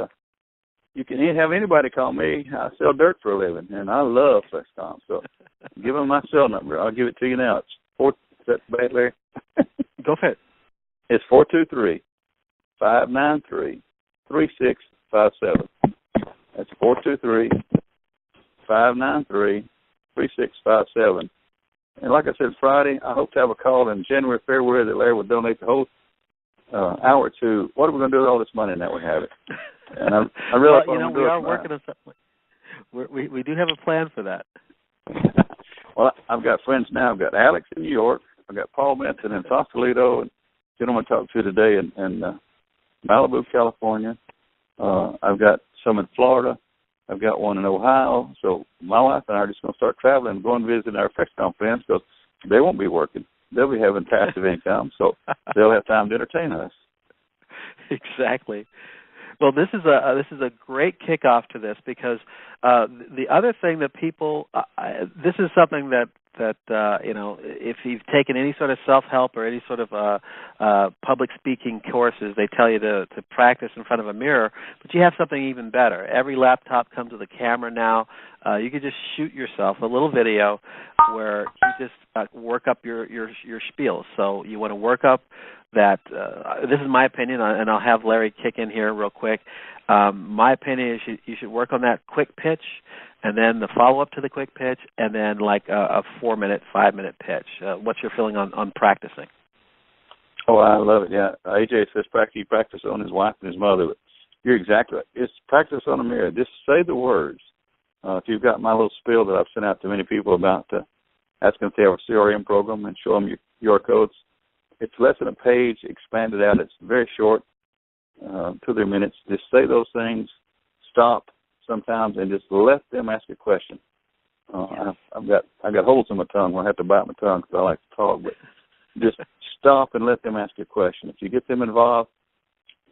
B: you can have anybody call me. I sell dirt for a living, and I love FlexKom. So give them my cell number. I'll give it to you now. Is that bad, Larry?
A: Go for it.
B: It's 423-593-3657. That's 423-593-3657. And like I said, Friday, I hope to have a call in January, February that Larry will donate the whole hour to what are we going to do with all this money now we have it. And I realize
A: we are working on something. We do have a plan for that.
B: Well, I've got friends now. I've got Alex in New York, I got Paul Benson in Sausalito, and gentleman I talked to today in Malibu, California. I've got some in Florida. I've got one in Ohio. So my wife and I are just going to start traveling and going to visit our FlexKom friends because they won't be working. They'll be having passive income, so they'll have time to entertain us.
A: Exactly. Well, this is a great kickoff to this because the other thing that people this is something that if you've taken any sort of self-help or any sort of public speaking courses, they tell you to practice in front of a mirror, but you have something even better. Every laptop comes with a camera now. You could just shoot yourself a little video where you just work up your spiel. So you want to work up that, this is my opinion, and I'll have Larry kick in here real quick. My opinion is you should work on that quick pitch, and then the follow-up to the quick pitch, and then like a 4-minute, 5-minute pitch. What's your feeling on practicing?
B: Oh, I love it, yeah. AJ says practice on his wife and his mother. But you're exactly right. It's practice on a mirror. Just say the words. If you've got my little spiel that I've sent out to many people about asking if they have a CRM program and show them your codes, it's less than a page, expanded out. It's very short, 2 or 3 minutes. Just say those things, stop sometimes, and just let them ask a question. I've got holes in my tongue where I have to bite my tongue because I like to talk, but just stop and let them ask a question. If you get them involved,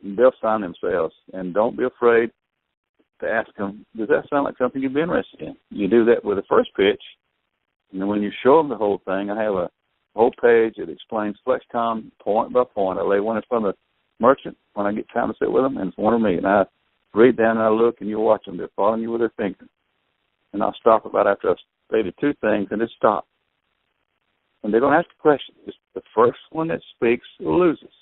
B: they'll sign themselves, and don't be afraid to ask them, does that sound like something you'd be interested in? You do that with the first pitch, and then when you show them the whole thing, I have a whole page that explains FlexKom point by point. I lay one in front of the merchant when I get time to sit with them, and it's one of me. And I read down and I look, and you watch them. They're following you with their finger. And I'll stop about after I've stated 2 things, and just stop. And they don't ask a question. Just the first one that speaks loses.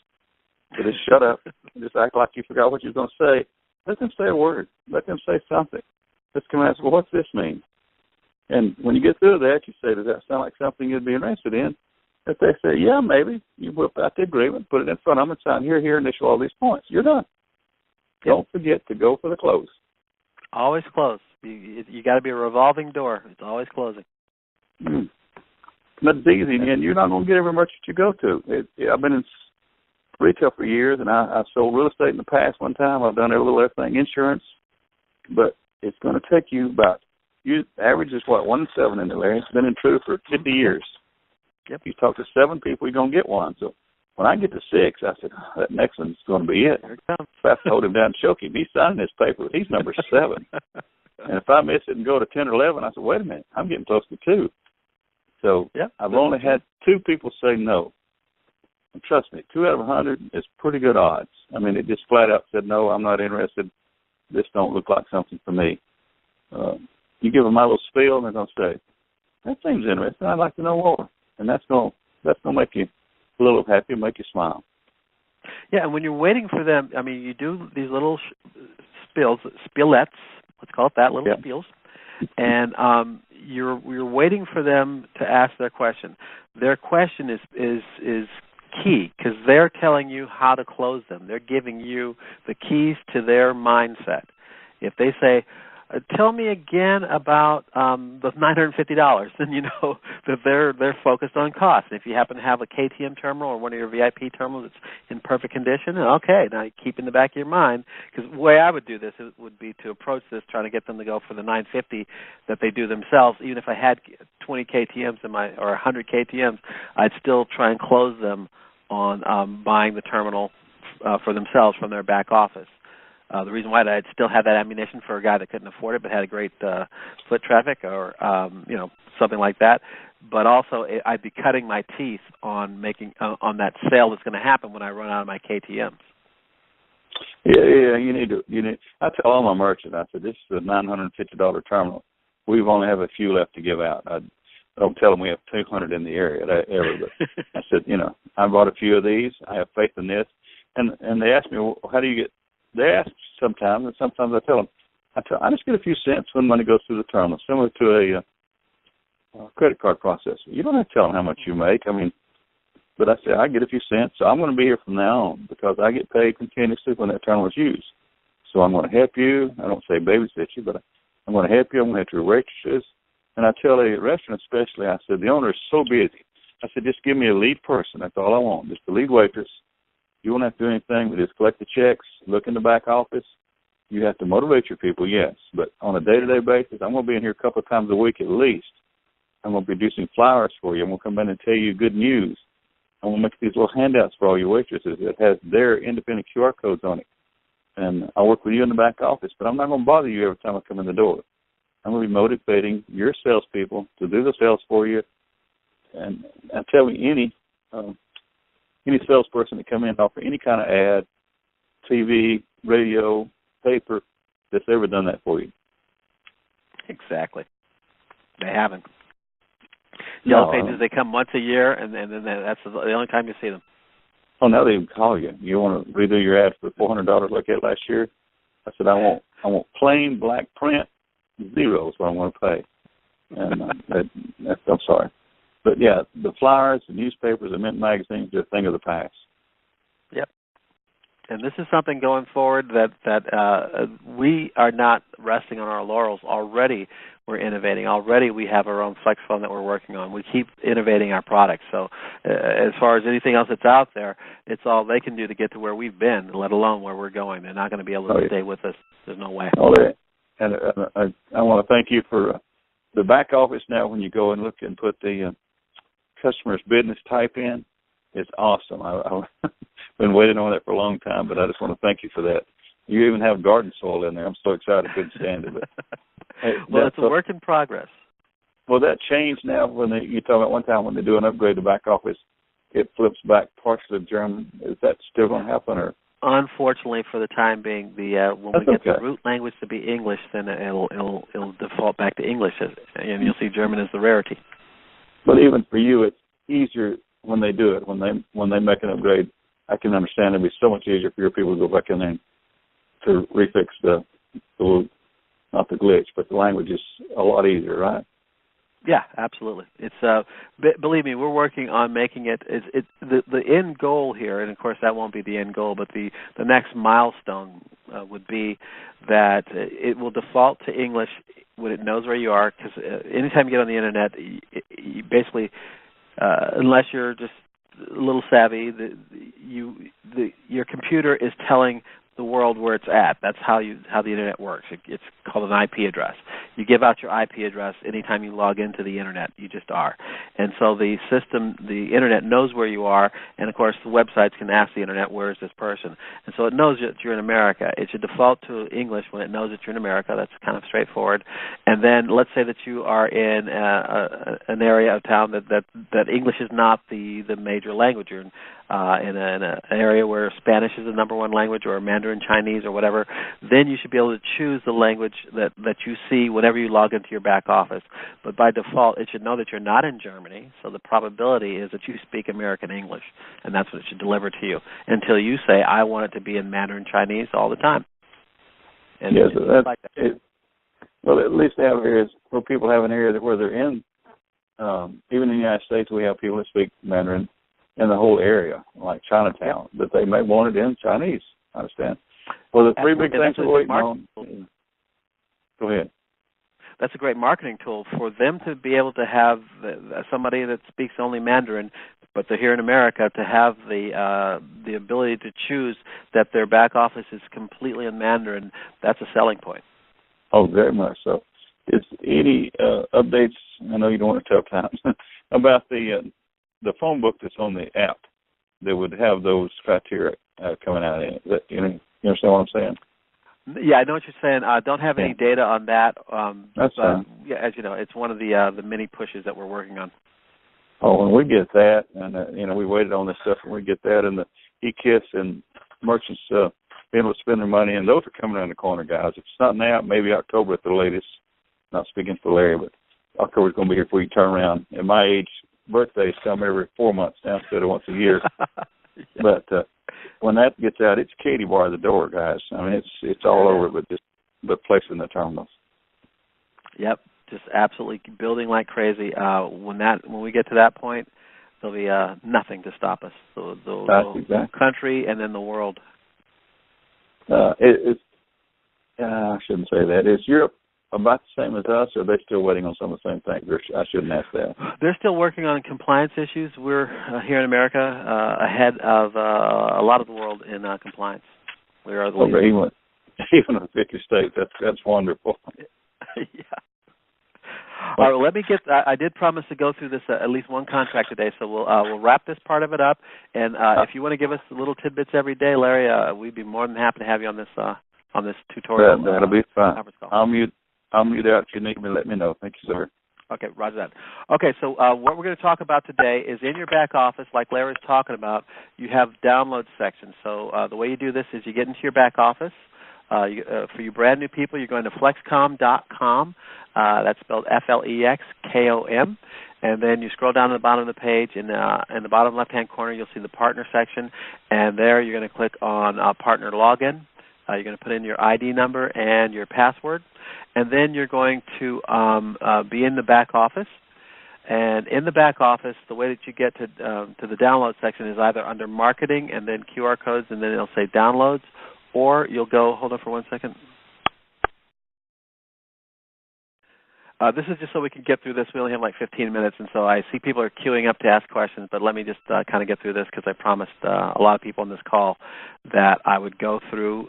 B: So just shut up and just act like you forgot what you were going to say. Let them say a word. Let them say something. Let's come and ask, well, what's this mean? And when you get through that, you say, does that sound like something you'd be interested in? If they say, yeah, maybe, you whip out the agreement, put it in front of them and sign here, and they show all these points. You're done. Yep. Don't forget to go for the close.
A: Always close. You got to be a revolving door. It's always closing.
B: But it's easy, and you're not going to get every merchant you go to. I've been in retail for years, and I've sold real estate in the past one time. I've done a little everything, insurance, but it's going to take you about, average is what, 1 in 7 in the area. It's been in true for 50 years. Yep. You talk to 7 people, you're going to get one. So when I get to 6, I said, that next one's going to be it. I have to hold him down and choke him. He's signing this paper. He's number 7. And if I miss it and go to 10 or 11, I said, wait a minute, I'm getting close to 2. So yep, I've only had 2 people say no. And trust me, 2 out of 100 is pretty good odds. I mean, it just flat out said, no, I'm not interested. This don't look like something for me. You give them my little spiel, and they're going to say, that seems interesting. I'd like to know more. And that's going to make you a little happy, make you smile.
A: Yeah, and when you're waiting for them, I mean, you do these little spielettes, let's call it that, little spiels, and you're waiting for them to ask their question. Their question is key because they're telling you how to close them. They're giving you the keys to their mindset. If they say, tell me again about the $950, then you know that they're focused on cost. And if you happen to have a KTM terminal or one of your VIP terminals that's in perfect condition, okay, now you keep in the back of your mind, because the way I would do this would be to approach this trying to get them to go for the $950 that they do themselves. Even if I had 20 KTMs or 100 KTMs, I'd still try and close them on buying the terminal for themselves from their back office. The reason why I'd still have that ammunition for a guy that couldn't afford it but had a great foot traffic or something like that. But also I'd be cutting my teeth on making on that sale that's going to happen when I run out of my KTMs.
B: Yeah. You need. I tell all my merchants, I said, this is a $950 terminal. We only have a few left to give out. I don't tell them we have 200 in the area. But I said, I bought a few of these. I have faith in this. And they ask me, well, how do you get? They ask sometimes, and sometimes I tell them, I just get a few cents when money goes through the terminal, similar to a credit card processor. You don't have to tell them how much you make. But I say I get a few cents, so I'm going to be here from now on because I get paid continuously when that terminal is used. So I'm going to help you. I don't say babysit you, but I'm going to help you. I'm going to help your waitresses. And I tell a restaurant especially, I said, the owner is so busy. I said, just give me a lead person. That's all I want, just a lead waitress. You won't have to do anything but just collect the checks, look in the back office. You have to motivate your people, yes, but on a day-to-day basis, I'm going to be in here a couple of times a week at least. I'm going to be producing flyers for you. I'm going to come in and tell you good news. I'm going to make these little handouts for all your waitresses that has their independent QR codes on it. And I'll work with you in the back office, but I'm not going to bother you every time I come in the door. I'm going to be motivating your salespeople to do the sales for you. And I tell you, any salesperson that come in and offer any kind of ad, TV, radio, paper, that's ever done that for you.
A: Exactly. They haven't.
B: No,
A: Yellow Pages, they come once a year, and then that's the only time you see them.
B: Oh, now they even call you. You want to redo your ad for $400 like that last year? I said, I want plain black print, zero is what I want to pay. And I'm sorry. But, yeah, the flyers, the newspapers, the mint magazines, they're a thing of the past.
A: Yep. And this is something going forward that we are not resting on our laurels. Already we're innovating. Already we have our own FlexKom that we're working on. We keep innovating our products. So as far as anything else that's out there, it's all they can do to get to where we've been, let alone where we're going. They're not going to be able to stay with us. There's no way.
B: Oh, and I want to thank you for the back office now. When you go and look and put the customer's business type in, it's awesome. I've been waiting on that for a long time, but I just want to thank you for that. You even have garden soil in there. I'm so excited I couldn't stand it. But, hey,
A: well, it's a work in progress.
B: Well, that changed now when you talk about one time when they do an upgrade to back office, it flips back partially to German. Is that still going to happen? Or?
A: Unfortunately, for the time being, when we get the root language to be English, then it'll default back to English, and you'll see German as the rarity.
B: But even for you, it's easier when they do it. When they make an upgrade, I can understand it'll be so much easier for your people to go back in there to refix the not the glitch, but the language is a lot easier, right?
A: Yeah, absolutely. It's believe me, we're working on making it. The end goal here, and of course that won't be the end goal, but the next milestone would be that it will default to English when it knows where you are. Because anytime you get on the internet, you basically, unless you're just a little savvy, your computer is telling the world where it's at. That's how the internet works. It's called an IP address. You give out your IP address anytime you log into the internet. You just are. And so the system, the internet knows where you are, and of course the websites can ask the internet, where is this person? And so it knows that you're in America. It should default to English when it knows that you're in America. That's kind of straightforward. And then let's say that you are in an area of town that English is not the major language. You're in an area where Spanish is the number one language, or Mandarin Chinese, or whatever. Then you should be able to choose the language that you see whenever you log into your back office. But by default, it should know that you're not in Germany, so the probability is that you speak American English, and that's what it should deliver to you until you say, I want it to be in Mandarin Chinese all the time. And
B: yes,
A: like that.
B: Well, at least they have areas where people have an area where they're in. Even in the United States, we have people that speak Mandarin in the whole area, like Chinatown, but they may want it in Chinese. I understand. Well, the three big things we're waiting on. Go ahead.
A: That's a great marketing tool for them to be able to have somebody that speaks only Mandarin, but they're here in America, to have the ability to choose that their back office is completely in Mandarin. That's a selling point.
B: Oh, very much so. Is any updates? I know you don't want to tell times about the phone book that's on the app that would have those criteria coming out in it. You understand what I'm saying?
A: Yeah, I know what you're saying. I don't have any data on that.
B: That's fine.
A: Yeah, as you know, it's one of the many pushes that we're working on.
B: Oh, and we get that, and we waited on this stuff, and we get that, and the e-kits and merchants being able to spend their money, and those are coming around the corner, guys. If it's not now, maybe October at the latest. Not speaking for Larry, but October's going to be here before you turn around. And my age, birthdays come every 4 months now instead of once a year. Yeah. But when that gets out, it's Katie bar the door, guys. I mean, it's all over, but placing the terminals.
A: Yep, just absolutely building like crazy. When we get to that point, there'll be nothing to stop us. The country and then the world.
B: I shouldn't say that. Is Europe about the same as us, or are they still waiting on some of the same things? I shouldn't ask that.
A: They're still working on compliance issues. We're here in America ahead of a lot of the world in compliance. We are the leaders.
B: Even in 50 states, that's wonderful.
A: Yeah. All right, well, let me get. I did promise to go through this at least one contract today, so we'll wrap this part of it up. And if you want to give us little tidbits every day, Larry, we'd be more than happy to have you on this tutorial.
B: That'll be fine. I'll mute out if you need me. Let me know. Thank you, sir.
A: Okay, roger that. Okay, so what we're going to talk about today is in your back office, like Larry was talking about, you have download sections. So the way you do this is you get into your back office. For you brand new people, you're going to FlexKom.com. That's spelled FlexKom. And then you scroll down to the bottom of the page. In the bottom left-hand corner, you'll see the partner section. And there you're going to click on partner login. You're going to put in your ID number and your password. And then you're going to be in the back office. And in the back office, the way that you get to the download section is either under marketing and then QR codes, and then it'll say downloads, or you'll go, hold on for 1 second. This is just so we can get through this. We only have like 15 minutes, and so I see people are queuing up to ask questions, but let me just kind of get through this because I promised a lot of people on this call that I would go through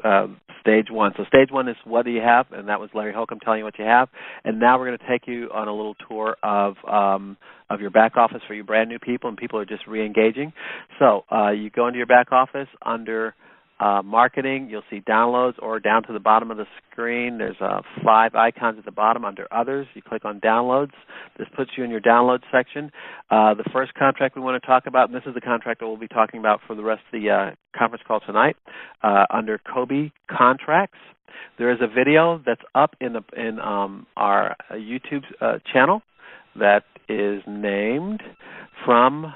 A: stage one. So stage one is what do you have, and that was Larry Holcomb telling you what you have. And now we're going to take you on a little tour of your back office for you brand new people, and people are just re-engaging. So you go into your back office under marketing, you'll see downloads, or down to the bottom of the screen, there's 5 icons at the bottom under others. You click on downloads. This puts you in your download section. The first contract we want to talk about, and this is the contract that we'll be talking about for the rest of the conference call tonight, under Kobe contracts. There is a video that's up in our YouTube channel that is named From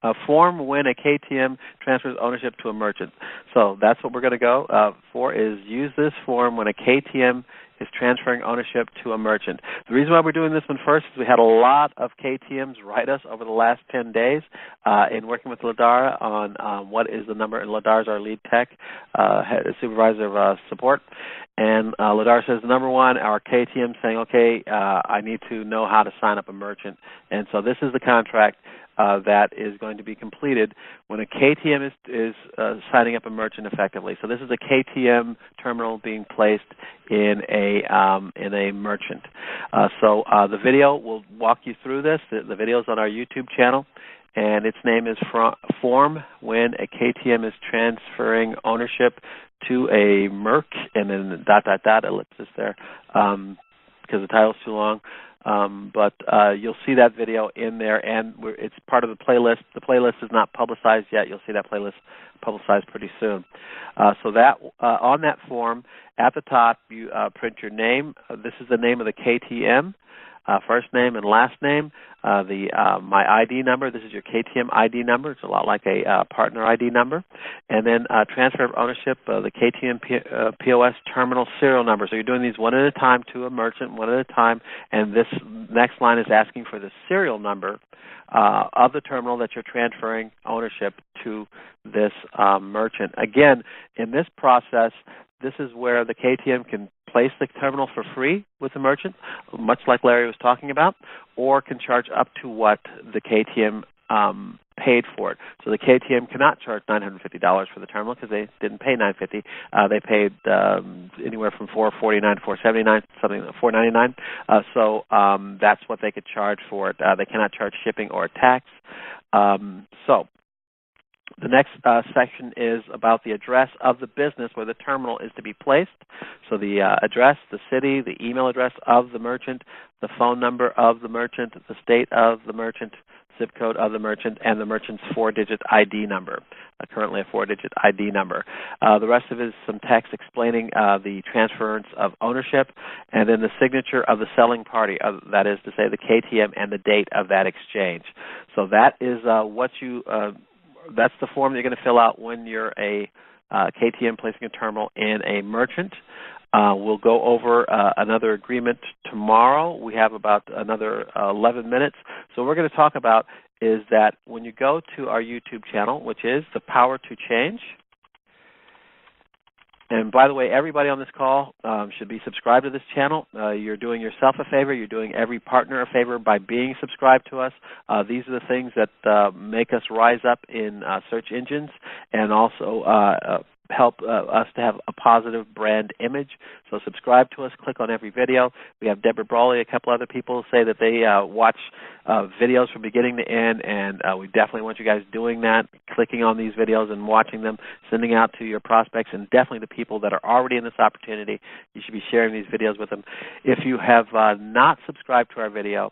A: a Form When a KTM Transfers Ownership to a Merchant. So that's what we're going to go for, is use this form when a KTM is transferring ownership to a merchant. The reason why we're doing this one first is we had a lot of KTMs write us over the last 10 days in working with Ladara on what is the number, and Ladara's our lead tech supervisor of support. And Ladara says, number one, our KTM saying, okay, I need to know how to sign up a merchant. And so this is the contract that is going to be completed when a KTM is signing up a merchant effectively. So this is a KTM terminal being placed in a merchant. So the video will walk you through this. The video is on our YouTube channel, and its name is Form When a KTM is Transferring Ownership to a Merc, and then ... ellipsis there, because the title's too long. But you'll see that video in there, and it's part of the playlist. The playlist is not publicized yet. You'll see that playlist publicized pretty soon. So that on that form, at the top, you print your name. This is the name of the KTM, first name and last name. My ID number. This is your KTM ID number. It's a lot like a partner ID number. And then transfer of ownership, the KTM POS terminal serial number. So you're doing these one at a time to a merchant, one at a time. And this next line is asking for the serial number of the terminal that you're transferring ownership to this merchant. Again, in this process, this is where the KTM can place the terminal for free with the merchant, much like Larry was talking about, or can charge up to what the KTM paid for it. So the KTM cannot charge $950 for the terminal because they didn't pay $950. They paid anywhere from $449 to $479, something $499. So that's what they could charge for it. They cannot charge shipping or tax. So the next section is about the address of the business where the terminal is to be placed. So the address, the city, the email address of the merchant, the phone number of the merchant, the state of the merchant, zip code of the merchant, and the merchant's 4-digit ID number, currently a 4-digit ID number. The rest of it is some text explaining the transference of ownership, and then the signature of the selling party, that is to say the KTM, and the date of that exchange. So that is what you that's the form that you're going to fill out when you're a KTM placing a terminal in a merchant. We'll go over another agreement tomorrow. We have about another 11 minutes. So what we're going to talk about is that when you go to our YouTube channel, which is The Power to Change, And by the way, everybody on this call should be subscribed to this channel. You're doing yourself a favor. You're doing every partner a favor by being subscribed to us. These are the things that make us rise up in search engines and also help us to have a positive brand image. So subscribe to us. Click on every video. We have Deborah Brawley, a couple other people say that they watch videos from beginning to end, and we definitely want you guys doing that, clicking on these videos and watching them, sending out to your prospects, and definitely the people that are already in this opportunity. You should be sharing these videos with them. If you have not subscribed to our video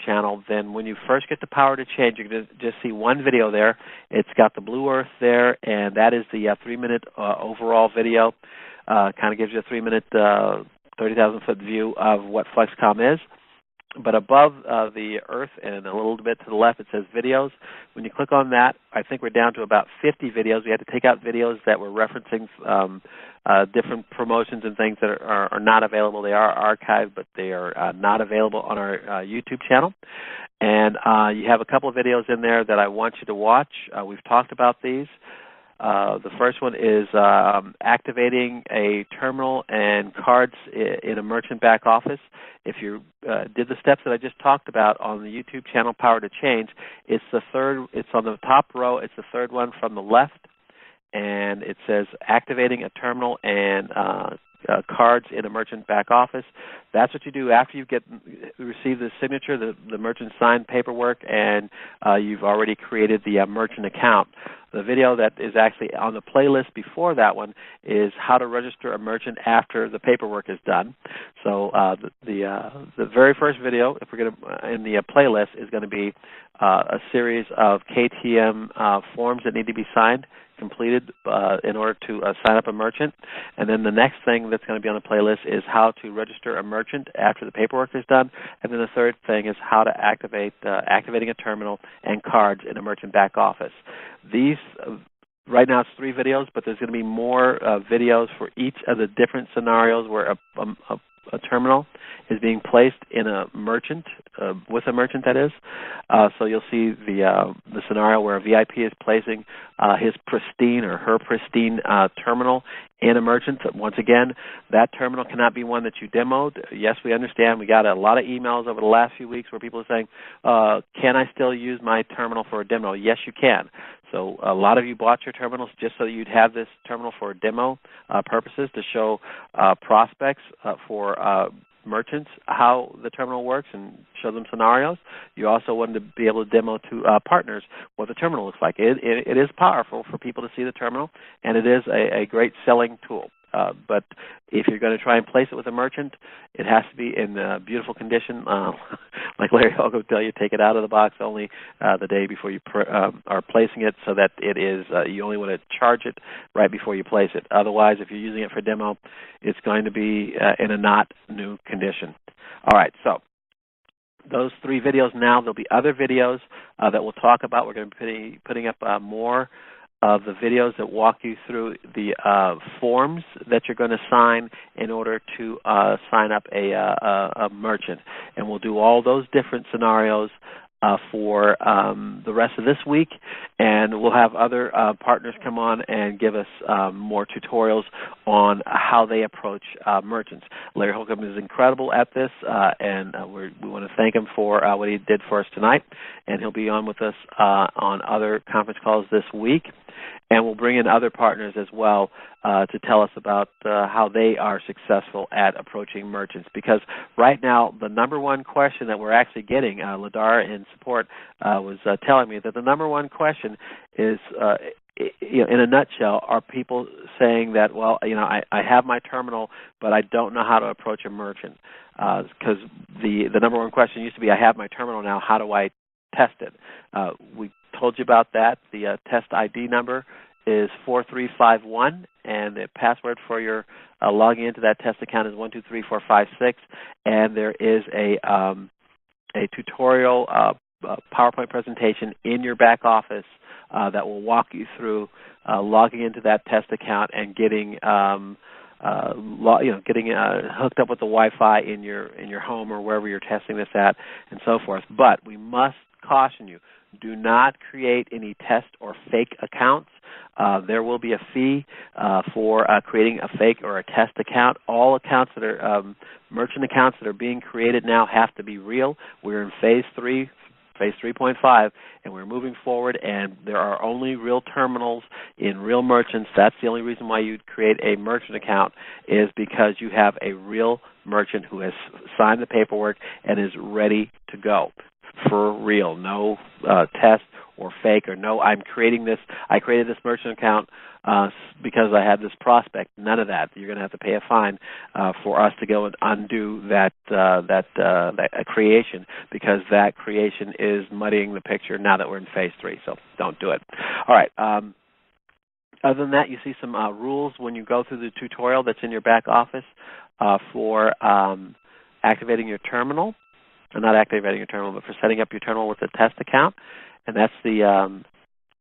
A: channel, then when you first get the Power to Change, you're going to just see one video there. It's got the blue earth there, and that is the 3-minute overall video. Kind of gives you a 3-minute, 30,000-foot view of what FlexKom is. But above the earth and a little bit to the left, it says videos. When you click on that, I think we're down to about 50 videos. We had to take out videos that were referencing different promotions and things that are not available. They are archived, but they are not available on our YouTube channel. And you have a couple of videos in there that I want you to watch. We've talked about these. The first one is activating a terminal and cards in a merchant back office. If you did the steps that I just talked about on the YouTube channel Power to Change, it's the third. It's on the top row. It's the third one from the left, and it says activating a terminal and cards in a merchant back office. That's what you do after you receive the signature, the merchant signed paperwork, and you've already created the merchant account. The video that is actually on the playlist before that one is how to register a merchant after the paperwork is done. So the very first video, if we're going to in the playlist, is going to be a series of KTM forms that need to be signed, completed in order to sign up a merchant. And then the next thing that's going to be on the playlist is how to register a merchant after the paperwork is done. And then the third thing is how to activating a terminal and cards in a merchant back office. These right now it's 3 videos, but there's going to be more videos for each of the different scenarios where a terminal is being placed in a merchant, with a merchant that is. So you'll see the scenario where a VIP is placing his pristine or her pristine terminal in a merchant. Once again, that terminal cannot be one that you demoed. Yes, we understand. We got a lot of emails over the last few weeks where people are saying, can I still use my terminal for a demo? Yes, you can. So a lot of you bought your terminals just so you'd have this terminal for demo purposes to show prospects for merchants how the terminal works and show them scenarios. You also wanted to be able to demo to partners what the terminal looks like. It is powerful for people to see the terminal, and it is a great selling tool. But if you're going to try and place it with a merchant, it has to be in beautiful condition. Like Larry Hogan would tell you, take it out of the box only the day before you are placing it, so that it is you only want to charge it right before you place it. Otherwise, if you're using it for demo, it's going to be in a not new condition. All right, so those 3 videos now. There'll be other videos that we'll talk about. We're going to be putting up more of the videos that walk you through the forms that you're going to sign in order to sign up a merchant. And we'll do all those different scenarios for the rest of this week, and we'll have other partners come on and give us more tutorials on how they approach merchants. Larry Holcomb is incredible at this, and we want to thank him for what he did for us tonight, and he'll be on with us on other conference calls this week. And we'll bring in other partners as well to tell us about how they are successful at approaching merchants. Because right now, the number one question that we're actually getting, Ladar in support was telling me that the number one question is, in a nutshell, are people saying that, well, I have my terminal, but I don't know how to approach a merchant. Because the number one question used to be, I have my terminal now, how do I test it? We told you about that. The test ID number is 4351, and the password for your logging into that test account is 123456. And there is a tutorial PowerPoint presentation in your back office that will walk you through logging into that test account and getting hooked up with the Wi-Fi in your home or wherever you're testing this at, and so forth. But we must caution you: do not create any test or fake accounts. There will be a fee for creating a fake or a test account. All accounts that are merchant accounts that are being created now have to be real. We're in phase 3. Phase 3.5, and we're moving forward, and there are only real terminals in real merchants. That's the only reason why you'd create a merchant account, is because you have a real merchant who has signed the paperwork and is ready to go for real. No test or fake, or no, I created this merchant account because I had this prospect. None of that. You're going to have to pay a fine for us to go and undo that creation, because that creation is muddying the picture now that we're in phase 3. So don't do it. All right. Other than that, you see some rules when you go through the tutorial that's in your back office for activating your terminal. Or not activating your terminal, but for setting up your terminal with a test account. And that's the,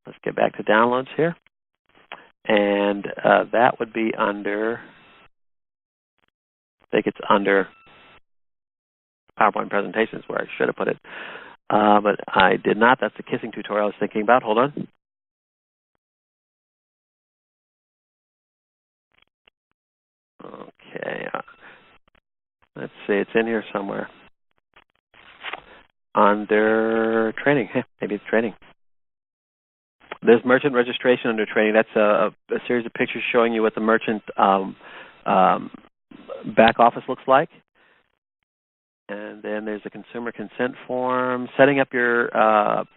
A: let's get back to downloads here. And that would be under, I think it's under PowerPoint presentations where I should have put it. But I did not. That's the kissing tutorial I was thinking about. Hold on. Okay. Let's see. It's in here somewhere. Under training. Maybe it's training. There's merchant registration under training. That's a series of pictures showing you what the merchant back office looks like. And then there's a consumer consent form, setting up your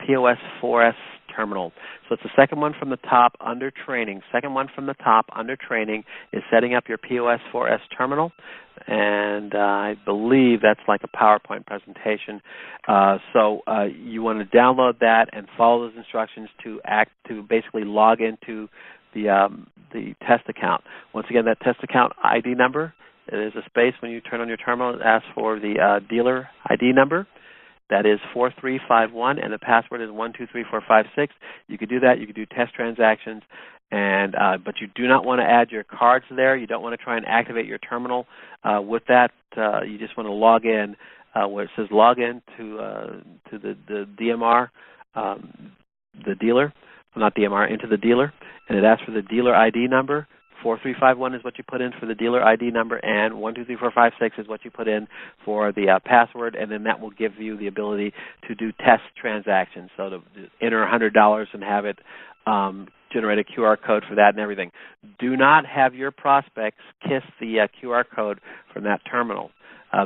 A: POS 4S terminal. So it's the second one from the top under training. Second one from the top under training is setting up your POS 4S terminal. And I believe that's like a PowerPoint presentation. So you want to download that and follow those instructions to basically log into the test account. Once again, that test account ID number, there's a space when you turn on your terminal. It asks for the dealer ID number. That is 4351, and the password is 123456. You could do that. You could do test transactions, and but you do not want to add your cards there. You don't want to try and activate your terminal with that. You just want to log in where it says log in to the DMR, the dealer, well, not DMR, into the dealer, and it asks for the dealer ID number. 4351 is what you put in for the dealer ID number, and 123456 is what you put in for the password, and then that will give you the ability to do test transactions. So to enter $100 and have it generate a QR code for that and everything. Do not have your prospects kiss the QR code from that terminal.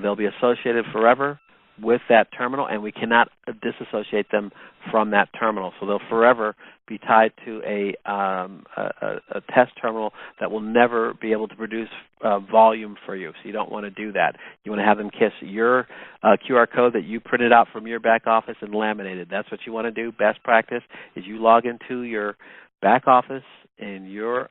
A: They'll be associated forever with that terminal, and we cannot disassociate them from that terminal. So they'll forever be tied to a test terminal that will never be able to produce volume for you. So you don't want to do that. You want to have them kiss your QR code that you printed out from your back office and laminated. That's what you want to do. Best practice is you log into your back office in your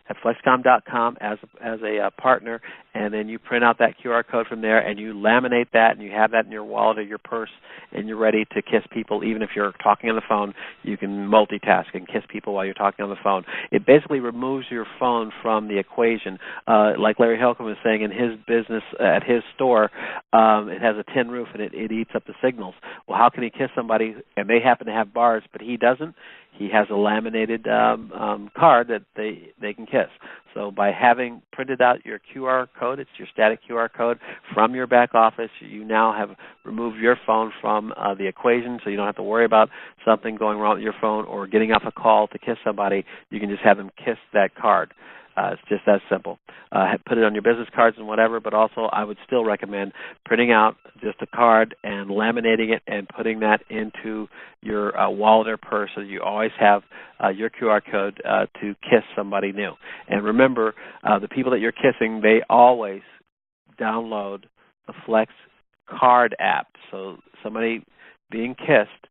A: at FlexKom.com as a partner, and then you print out that QR code from there, and you laminate that, and you have that in your wallet or your purse, and you're ready to kiss people. Even if you're talking on the phone, you can multitask and kiss people while you're talking on the phone. It basically removes your phone from the equation. Like Larry Holcomb was saying, in his business, at his store, it has a tin roof, and it eats up the signals. Well, how can he kiss somebody, and they happen to have bars, but he doesn't? He has a laminated card that they can kiss. So by having printed out your QR code, it's your static QR code from your back office, you now have removed your phone from the equation, so you don't have to worry about something going wrong with your phone or getting off a call to kiss somebody. You can just have them kiss that card. It's just that simple. Put it on your business cards and whatever, but also I would still recommend printing out just a card and laminating it and putting that into your wallet or purse so you always have your QR code to kiss somebody new. And remember, the people that you're kissing, they always download the Flex Card app. So somebody being kissed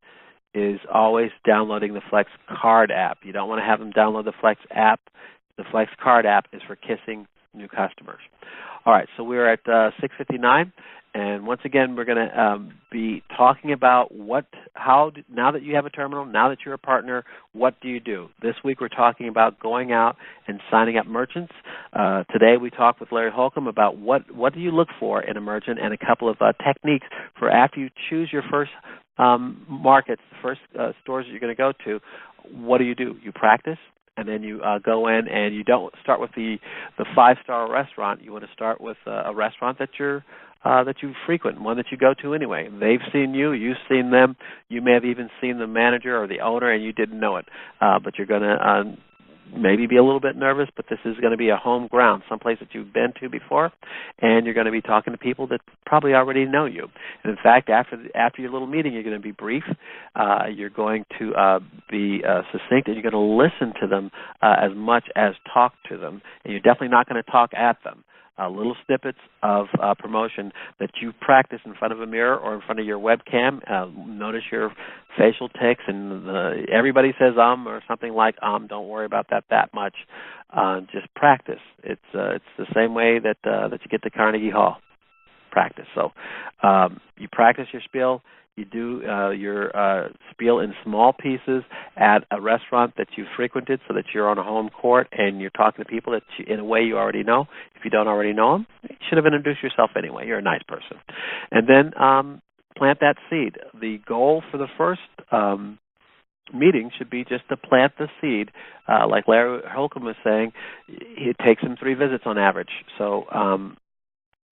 A: is always downloading the Flex Card app. You don't want to have them download the Flex app. The Flex Card app is for kissing new customers. All right, so we're at 6:59, and once again, we're going to be talking about now that you have a terminal, now that you're a partner, what do you do? This week we're talking about going out and signing up merchants. Today we talked with Larry Holcomb about what do you look for in a merchant and a couple of techniques for after you choose your first markets, the first stores that you're going to go to. What do? You practice. And then you go in, and you don't start with the 5-star restaurant. You want to start with a restaurant that you frequent, one that you go to anyway. They've seen you, you've seen them. You may have even seen the manager or the owner, and you didn't know it. But you're going to maybe be a little bit nervous, but this is going to be a home ground, someplace that you've been to before, and you're going to be talking to people that probably already know you. And in fact, after your little meeting, you're going to be brief. You're going to be succinct, and you're going to listen to them as much as talk to them. And you're definitely not going to talk at them. Little snippets of promotion that you practice in front of a mirror or in front of your webcam. Notice your facial tics, and everybody says or something like Don't worry about that much. Just practice. It's the same way that you get to Carnegie Hall. Practice. So you practice your spiel. You do your spiel in small pieces at a restaurant that you've frequented so that you're on a home court and you're talking to people that in a way you already know. If you don't already know them, you should have introduced yourself anyway. You're a nice person. And then plant that seed. The goal for the first meeting should be just to plant the seed. Like Larry Holcomb was saying, it takes him 3 visits on average. So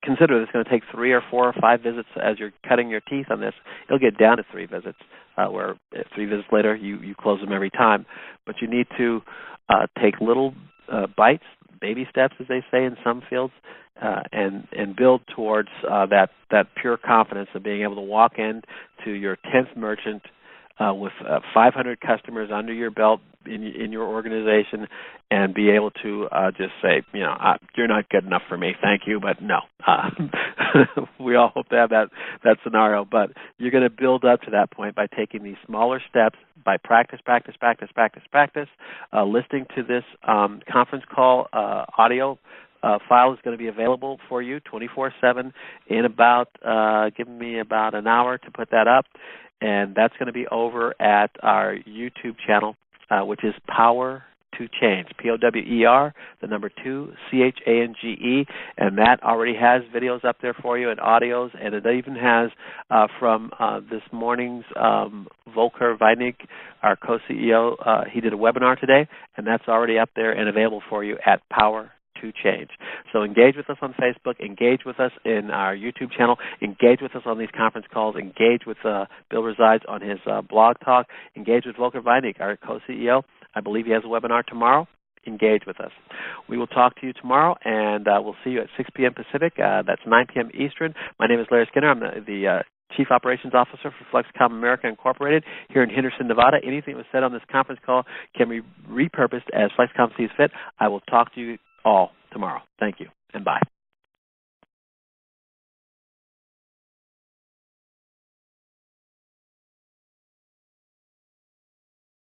A: consider it's going to take 3 or 4 or 5 visits as you're cutting your teeth on this. It'll get down to 3 visits, where 3 visits later you close them every time. But you need to take little bites, baby steps, as they say in some fields, and build towards that pure confidence of being able to walk in to your 10th merchant with 500 customers under your belt in your organization, and be able to just say, you're not good enough for me, thank you, but no. We all hope to have that scenario, but you're going to build up to that point by taking these smaller steps, by practice, listening to this conference call audio file is going to be available for you 24/7 in about, give me about an hour to put that up. And that's going to be over at our YouTube channel, which is Power to Change, POWER, the number 2, CHANGE, and that already has videos up there for you and audios, and it even has from this morning's Volker Weinig, our co-CEO, he did a webinar today, and that's already up there and available for you at Power to Change. So engage with us on Facebook, engage with us in our YouTube channel, engage with us on these conference calls, engage with Bill Resides on his blog talk, engage with Volker Weinig, our co-CEO. I believe he has a webinar tomorrow. Engage with us. We will talk to you tomorrow, and we'll see you at 6 p.m. Pacific. That's 9 p.m. Eastern. My name is Larry Skinner. I'm the Chief Operations Officer for FlexKom America Incorporated here in Henderson, Nevada. Anything that was said on this conference call can be repurposed as FlexKom sees fit. I will talk to you all tomorrow. Thank you.